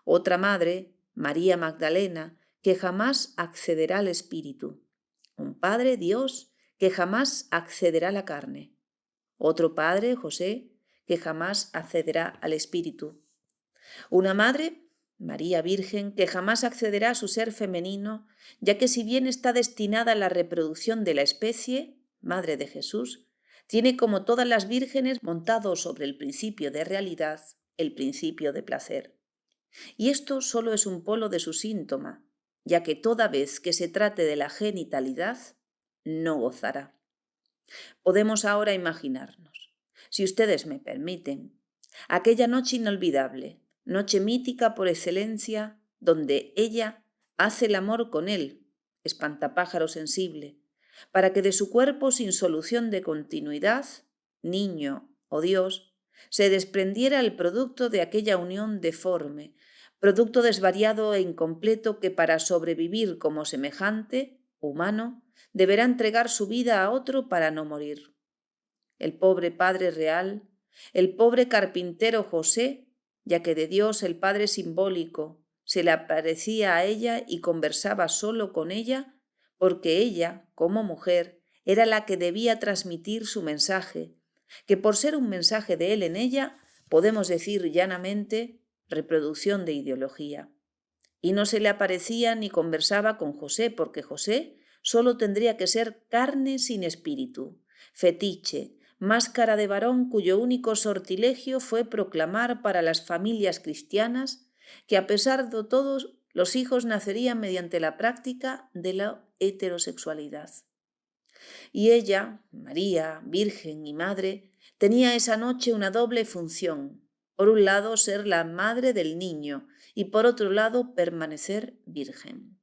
Otra madre, María Magdalena, que jamás accederá al Espíritu. Un Padre, Dios, que jamás accederá a la carne. Otro Padre, José, que jamás accederá al Espíritu. Una Madre, María Virgen, que jamás accederá a su ser femenino, ya que si bien está destinada a la reproducción de la especie, Madre de Jesús, Tiene, como todas las vírgenes, montado sobre el principio de realidad, el principio de placer. Y esto solo es un polo de su síntoma, ya que toda vez que se trate de la genitalidad, no gozará. Podemos ahora imaginarnos, si ustedes me permiten, aquella noche inolvidable, noche mítica por excelencia, donde ella hace el amor con él, espantapájaro sensible, para que de su cuerpo sin solución de continuidad, niño o Dios, se desprendiera el producto de aquella unión deforme, producto desvariado e incompleto que para sobrevivir como semejante, humano, deberá entregar su vida a otro para no morir. El pobre Padre real, el pobre carpintero José, ya que de Dios el Padre simbólico se le aparecía a ella y conversaba solo con ella, porque ella, como mujer, era la que debía transmitir su mensaje, que por ser un mensaje de él en ella, podemos decir llanamente, reproducción de ideología. Y no se le aparecía ni conversaba con José, porque José solo tendría que ser carne sin espíritu, fetiche, máscara de varón cuyo único sortilegio fue proclamar para las familias cristianas que a pesar de todo los hijos nacerían mediante la práctica de la heterosexualidad. Y ella, María, Virgen y Madre, tenía esa noche una doble función. Por un lado, ser la madre del niño y por otro lado, permanecer virgen.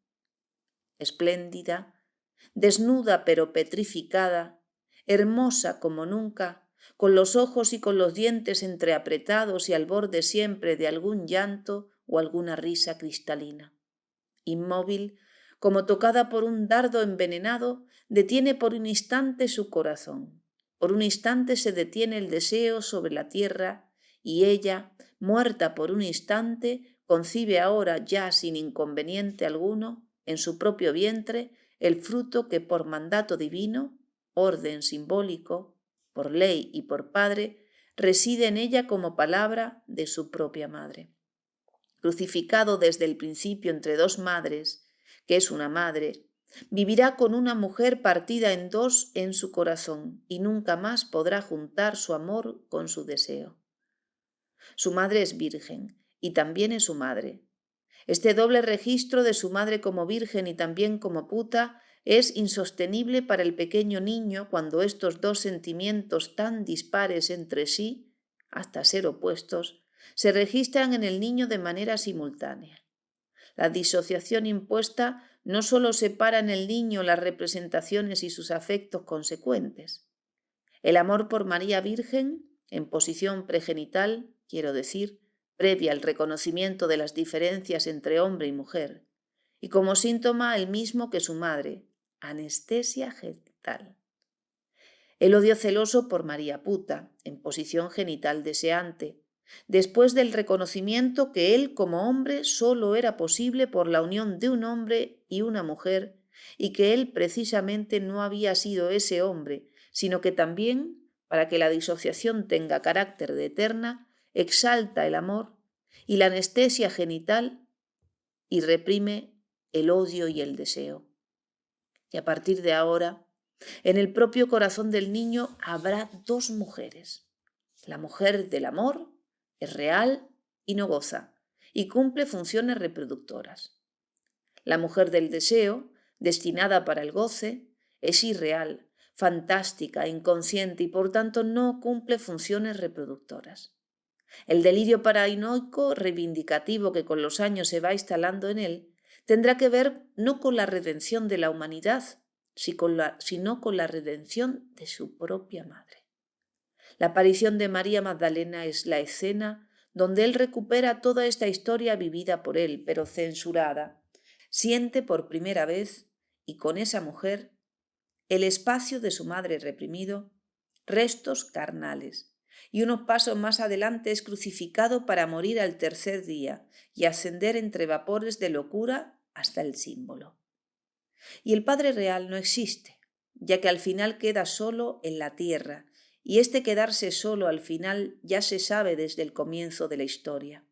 Espléndida, desnuda pero petrificada, hermosa como nunca, con los ojos y con los dientes entreapretados y al borde siempre de algún llanto o alguna risa cristalina. Inmóvil, como tocada por un dardo envenenado, detiene por un instante su corazón. Por un instante se detiene el deseo sobre la tierra y ella, muerta por un instante, concibe ahora ya sin inconveniente alguno, en su propio vientre, el fruto que por mandato divino, orden simbólico, por ley y por padre, reside en ella como palabra de su propia madre. Crucificado desde el principio entre dos madres, que es una madre, vivirá con una mujer partida en dos en su corazón y nunca más podrá juntar su amor con su deseo. Su madre es virgen y también es su madre. Este doble registro de su madre como virgen y también como puta es insostenible para el pequeño niño cuando estos dos sentimientos tan dispares entre sí, hasta ser opuestos, se registran en el niño de manera simultánea. La disociación impuesta no solo separa en el niño las representaciones y sus afectos consecuentes. El amor por María Virgen, en posición pregenital, quiero decir, previa al reconocimiento de las diferencias entre hombre y mujer, y como síntoma el mismo que su madre, anestesia genital. El odio celoso por María puta, en posición genital deseante, después del reconocimiento que él como hombre solo era posible por la unión de un hombre y una mujer, y que él precisamente no había sido ese hombre, sino que también, para que la disociación tenga carácter de eterna, exalta el amor y la anestesia genital y reprime el odio y el deseo. Y a partir de ahora, en el propio corazón del niño habrá dos mujeres. La mujer del amor es real y no goza, y cumple funciones reproductoras. La mujer del deseo, destinada para el goce, es irreal, fantástica, inconsciente y por tanto no cumple funciones reproductoras. El delirio paranoico reivindicativo que con los años se va instalando en él tendrá que ver no con la redención de la humanidad, sino con la redención de su propia madre. La aparición de María Magdalena es la escena donde él recupera toda esta historia vivida por él, pero censurada. Siente por primera vez, y con esa mujer, el espacio de su madre reprimido, restos carnales, y unos pasos más adelante es crucificado para morir al tercer día y ascender entre vapores de locura hasta el símbolo. Y el Padre Real no existe, ya que al final queda solo en la tierra, y este quedarse solo al final ya se sabe desde el comienzo de la historia.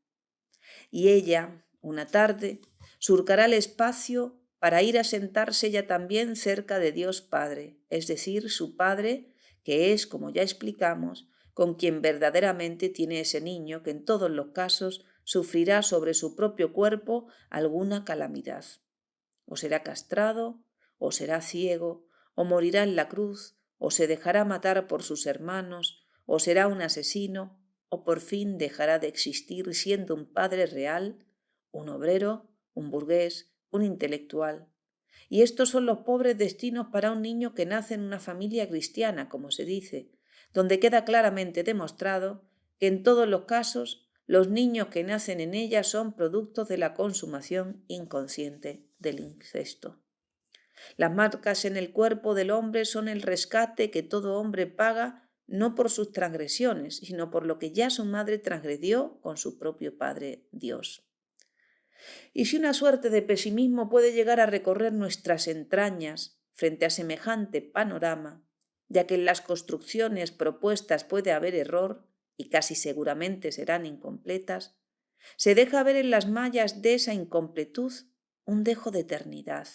Y ella, una tarde, surcará el espacio para ir a sentarse ella también cerca de Dios Padre, es decir, su Padre, que es, como ya explicamos, con quien verdaderamente tiene ese niño que en todos los casos sufrirá sobre su propio cuerpo alguna calamidad. O será castrado, o será ciego, o morirá en la cruz, o se dejará matar por sus hermanos, o será un asesino, o por fin dejará de existir siendo un padre real, un obrero, un burgués, un intelectual. Y estos son los pobres destinos para un niño que nace en una familia cristiana, como se dice, donde queda claramente demostrado que en todos los casos los niños que nacen en ella son productos de la consumación inconsciente del incesto. Las marcas en el cuerpo del hombre son el rescate que todo hombre paga no por sus transgresiones, sino por lo que ya su madre transgredió con su propio Padre Dios. Y si una suerte de pesimismo puede llegar a recorrer nuestras entrañas frente a semejante panorama, ya que en las construcciones propuestas puede haber error, y casi seguramente serán incompletas, se deja ver en las mallas de esa incompletud un dejo de eternidad,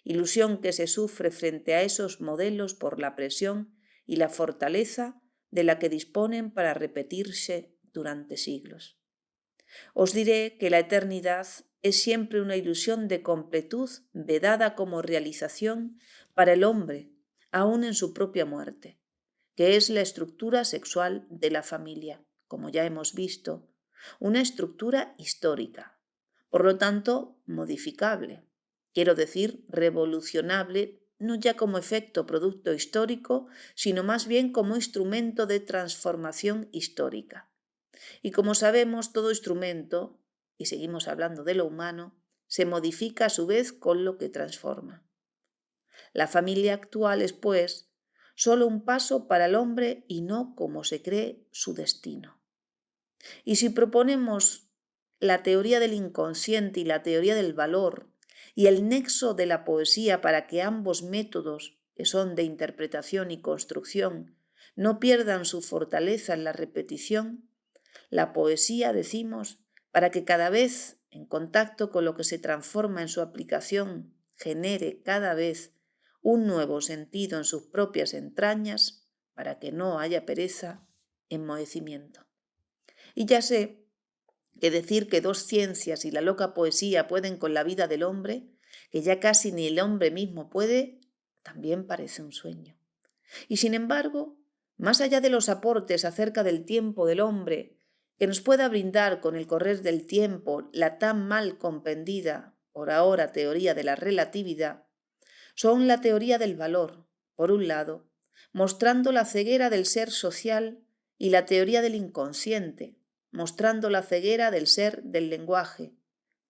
ilusión que se sufre frente a esos modelos por la presión y la fortaleza de la que disponen para repetirse durante siglos. Os diré que la eternidad es siempre una ilusión de completud vedada como realización para el hombre, aún en su propia muerte, que es la estructura sexual de la familia, como ya hemos visto, una estructura histórica, por lo tanto modificable, quiero decir revolucionable, no ya como efecto producto histórico, sino más bien como instrumento de transformación histórica. Y como sabemos, todo instrumento, y seguimos hablando de lo humano, se modifica a su vez con lo que transforma. La familia actual es, pues, solo un paso para el hombre y no como se cree su destino. Y si proponemos la teoría del inconsciente y la teoría del valor y el nexo de la poesía para que ambos métodos, que son de interpretación y construcción, no pierdan su fortaleza en la repetición, la poesía, decimos, para que cada vez, en contacto con lo que se transforma en su aplicación, genere cada vez un nuevo sentido en sus propias entrañas, para que no haya pereza, enmohecimiento. Y ya sé que decir que dos ciencias y la loca poesía pueden con la vida del hombre, que ya casi ni el hombre mismo puede, también parece un sueño. Y sin embargo, más allá de los aportes acerca del tiempo del hombre, que nos pueda brindar con el correr del tiempo la tan mal comprendida por ahora teoría de la relatividad, son la teoría del valor, por un lado, mostrando la ceguera del ser social, y la teoría del inconsciente, mostrando la ceguera del ser del lenguaje,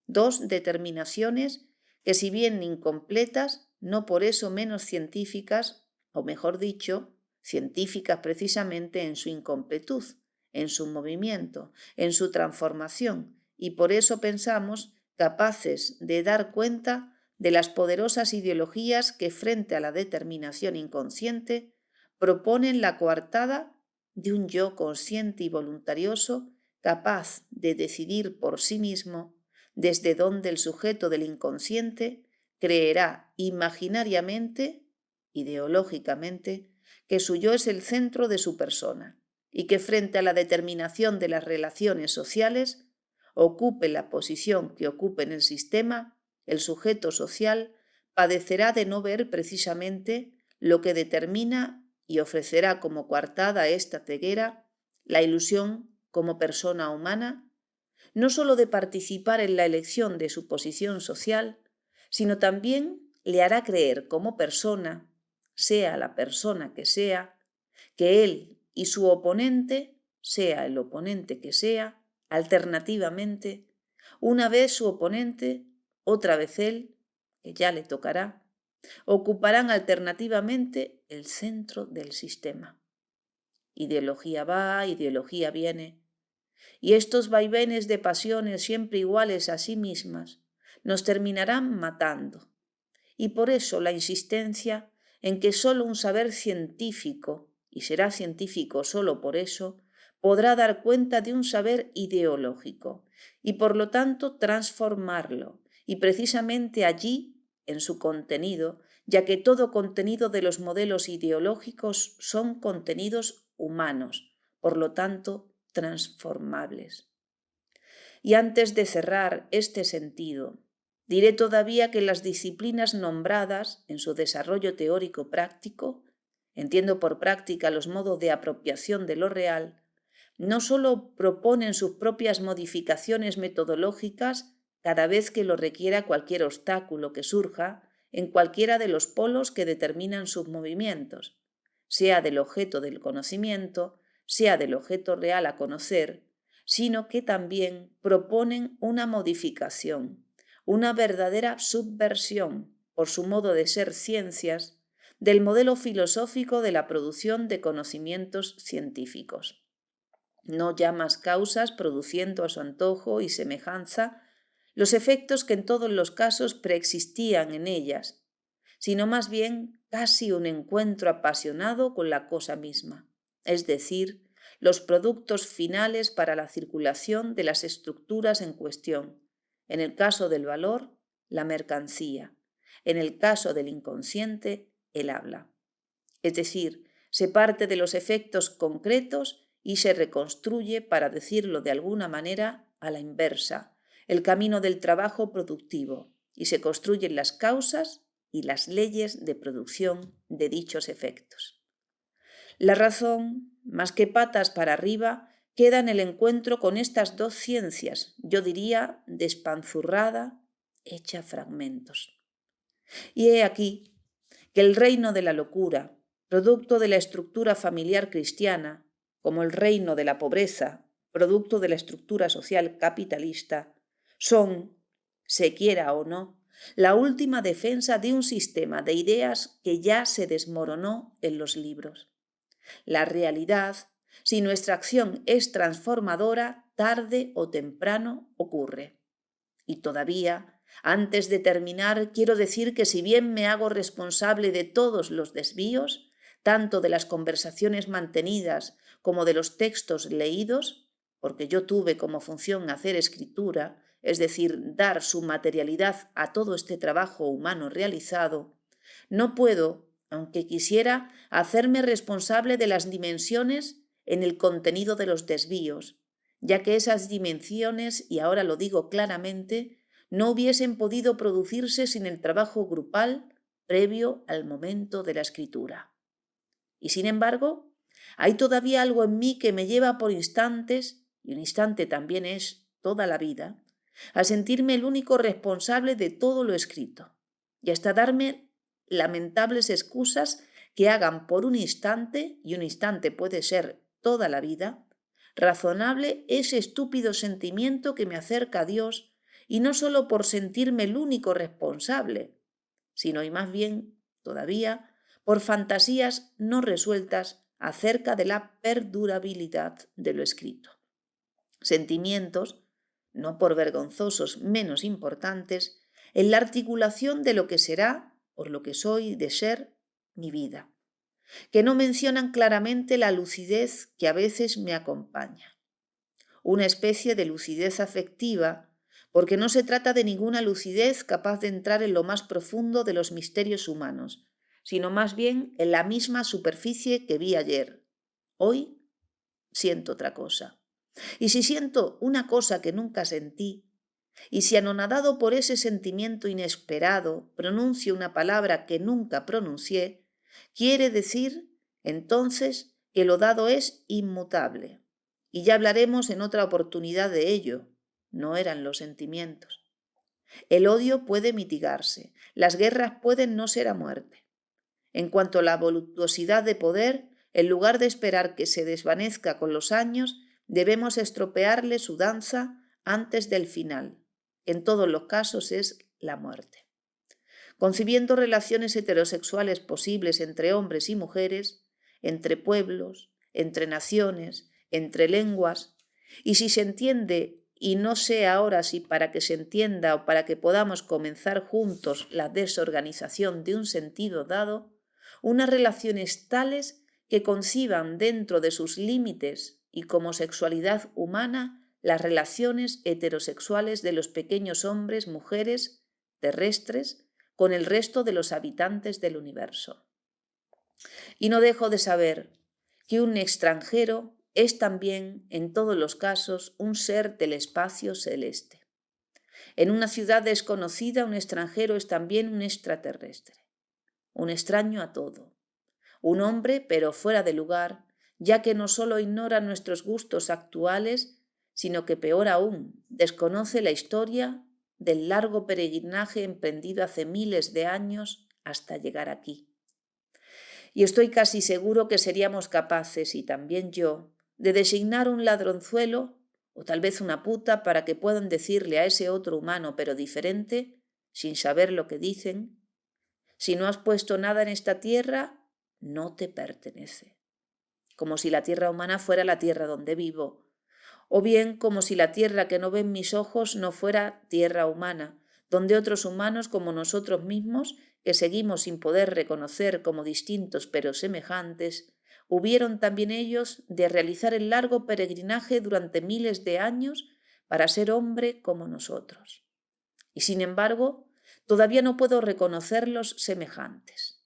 dos determinaciones que, si bien incompletas, no por eso menos científicas, o mejor dicho, científicas precisamente en su incompletud, en su movimiento, en su transformación, y por eso pensamos capaces de dar cuenta de las poderosas ideologías que, frente a la determinación inconsciente, proponen la coartada de un yo consciente y voluntarioso capaz de decidir por sí mismo desde donde el sujeto del inconsciente creerá imaginariamente, ideológicamente, que su yo es el centro de su persona y que frente a la determinación de las relaciones sociales, ocupe la posición que ocupe en el sistema, el sujeto social padecerá de no ver precisamente lo que determina y ofrecerá como coartada a esta ceguera la ilusión como persona humana, no sólo de participar en la elección de su posición social, sino también le hará creer como persona, sea la persona que él y su oponente, sea el oponente que sea, alternativamente, una vez su oponente, otra vez él, que ya le tocará, ocuparán alternativamente el centro del sistema. Ideología va, ideología viene, y estos vaivenes de pasiones siempre iguales a sí mismas nos terminarán matando. Y por eso la insistencia en que solo un saber científico, y será científico solo por eso, podrá dar cuenta de un saber ideológico y por lo tanto transformarlo, y precisamente allí, en su contenido, ya que todo contenido de los modelos ideológicos son contenidos humanos, por lo tanto, transformables. Y antes de cerrar este sentido, diré todavía que las disciplinas nombradas en su desarrollo teórico práctico, entiendo por práctica los modos de apropiación de lo real, no solo proponen sus propias modificaciones metodológicas cada vez que lo requiera cualquier obstáculo que surja en cualquiera de los polos que determinan sus movimientos, sea del objeto del conocimiento, sea del objeto real a conocer, sino que también proponen una modificación, una verdadera subversión, por su modo de ser ciencias, del modelo filosófico de la producción de conocimientos científicos. No llamas causas produciendo a su antojo y semejanza los efectos que en todos los casos preexistían en ellas, sino más bien casi un encuentro apasionado con la cosa misma, es decir, los productos finales para la circulación de las estructuras en cuestión, en el caso del valor, la mercancía, en el caso del inconsciente, el habla. Es decir, se parte de los efectos concretos y se reconstruye, para decirlo de alguna manera, a la inversa, el camino del trabajo productivo, y se construyen las causas y las leyes de producción de dichos efectos. La razón, más que patas para arriba, queda en el encuentro con estas dos ciencias, yo diría despanzurrada, hecha fragmentos. Y he aquí que el reino de la locura, producto de la estructura familiar cristiana, como el reino de la pobreza, producto de la estructura social capitalista, son, se quiera o no, la última defensa de un sistema de ideas que ya se desmoronó en los libros. La realidad, si nuestra acción es transformadora, tarde o temprano ocurre. Y todavía, antes de terminar, quiero decir que si bien me hago responsable de todos los desvíos, tanto de las conversaciones mantenidas como de los textos leídos, porque yo tuve como función hacer escritura, es decir, dar su materialidad a todo este trabajo humano realizado, no puedo, aunque quisiera, hacerme responsable de las dimensiones en el contenido de los desvíos, ya que esas dimensiones, y ahora lo digo claramente, no hubiesen podido producirse sin el trabajo grupal previo al momento de la escritura. Y sin embargo, hay todavía algo en mí que me lleva por instantes, y un instante también es toda la vida, a sentirme el único responsable de todo lo escrito, y hasta darme lamentables excusas que hagan por un instante, y un instante puede ser toda la vida, razonable ese estúpido sentimiento que me acerca a Dios, y no solo por sentirme el único responsable, sino y más bien, todavía, por fantasías no resueltas acerca de la perdurabilidad de lo escrito. Sentimientos, no por vergonzosos menos importantes, en la articulación de lo que será, por lo que soy de ser, mi vida, que no mencionan claramente la lucidez que a veces me acompaña. Una especie de lucidez afectiva, porque no se trata de ninguna lucidez capaz de entrar en lo más profundo de los misterios humanos, sino más bien en la misma superficie que vi ayer. Hoy siento otra cosa. Y si siento una cosa que nunca sentí, y si anonadado por ese sentimiento inesperado pronuncio una palabra que nunca pronuncié, quiere decir entonces que lo dado es inmutable. Y ya hablaremos en otra oportunidad de ello. No eran los sentimientos. El odio puede mitigarse, las guerras pueden no ser a muerte. En cuanto a la voluptuosidad de poder, en lugar de esperar que se desvanezca con los años, debemos estropearle su danza antes del final. En todos los casos es la muerte. Concibiendo relaciones heterosexuales posibles entre hombres y mujeres, entre pueblos, entre naciones, entre lenguas, y si se entiende, y no sé ahora si para que se entienda o para que podamos comenzar juntos la desorganización de un sentido dado, unas relaciones tales que conciban dentro de sus límites y como sexualidad humana las relaciones heterosexuales de los pequeños hombres, mujeres, terrestres, con el resto de los habitantes del universo. Y no dejo de saber que un extranjero es también, en todos los casos, un ser del espacio celeste. En una ciudad desconocida, un extranjero es también un extraterrestre, un extraño a todo, un hombre pero fuera de lugar, ya que no solo ignora nuestros gustos actuales, sino que peor aún, desconoce la historia del largo peregrinaje emprendido hace miles de años hasta llegar aquí. Y estoy casi seguro que seríamos capaces, y también yo, de designar un ladronzuelo o tal vez una puta para que puedan decirle a ese otro humano pero diferente, sin saber lo que dicen: si no has puesto nada en esta tierra, no te pertenece. Como si la tierra humana fuera la tierra donde vivo, o bien como si la tierra que no ven mis ojos no fuera tierra humana, donde otros humanos como nosotros mismos, que seguimos sin poder reconocer como distintos pero semejantes, hubieron también ellos de realizar el largo peregrinaje durante miles de años para ser hombre como nosotros. Y sin embargo, todavía no puedo reconocerlos semejantes.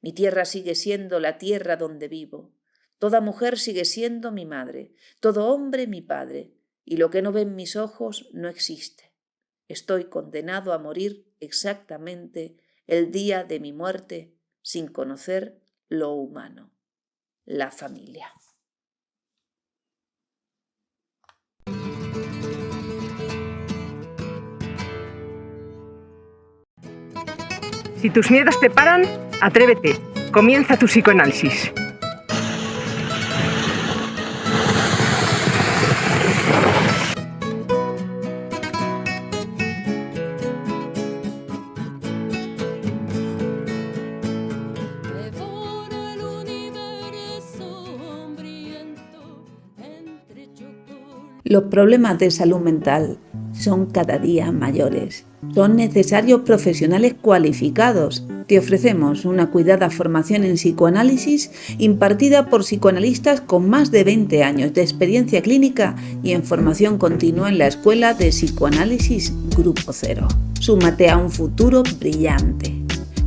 Mi tierra sigue siendo la tierra donde vivo. Toda mujer sigue siendo mi madre, todo hombre mi padre, y lo que no ven mis ojos no existe. Estoy condenado a morir exactamente el día de mi muerte sin conocer lo humano, la familia. Si tus miedos te paran, atrévete, comienza tu psicoanálisis. Los problemas de salud mental son cada día mayores. Son necesarios profesionales cualificados. Te ofrecemos una cuidada formación en psicoanálisis impartida por psicoanalistas con más de 20 años de experiencia clínica y en formación continua en la Escuela de Psicoanálisis Grupo Cero. Súmate a un futuro brillante.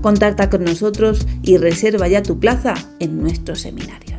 Contacta con nosotros y reserva ya tu plaza en nuestro seminario.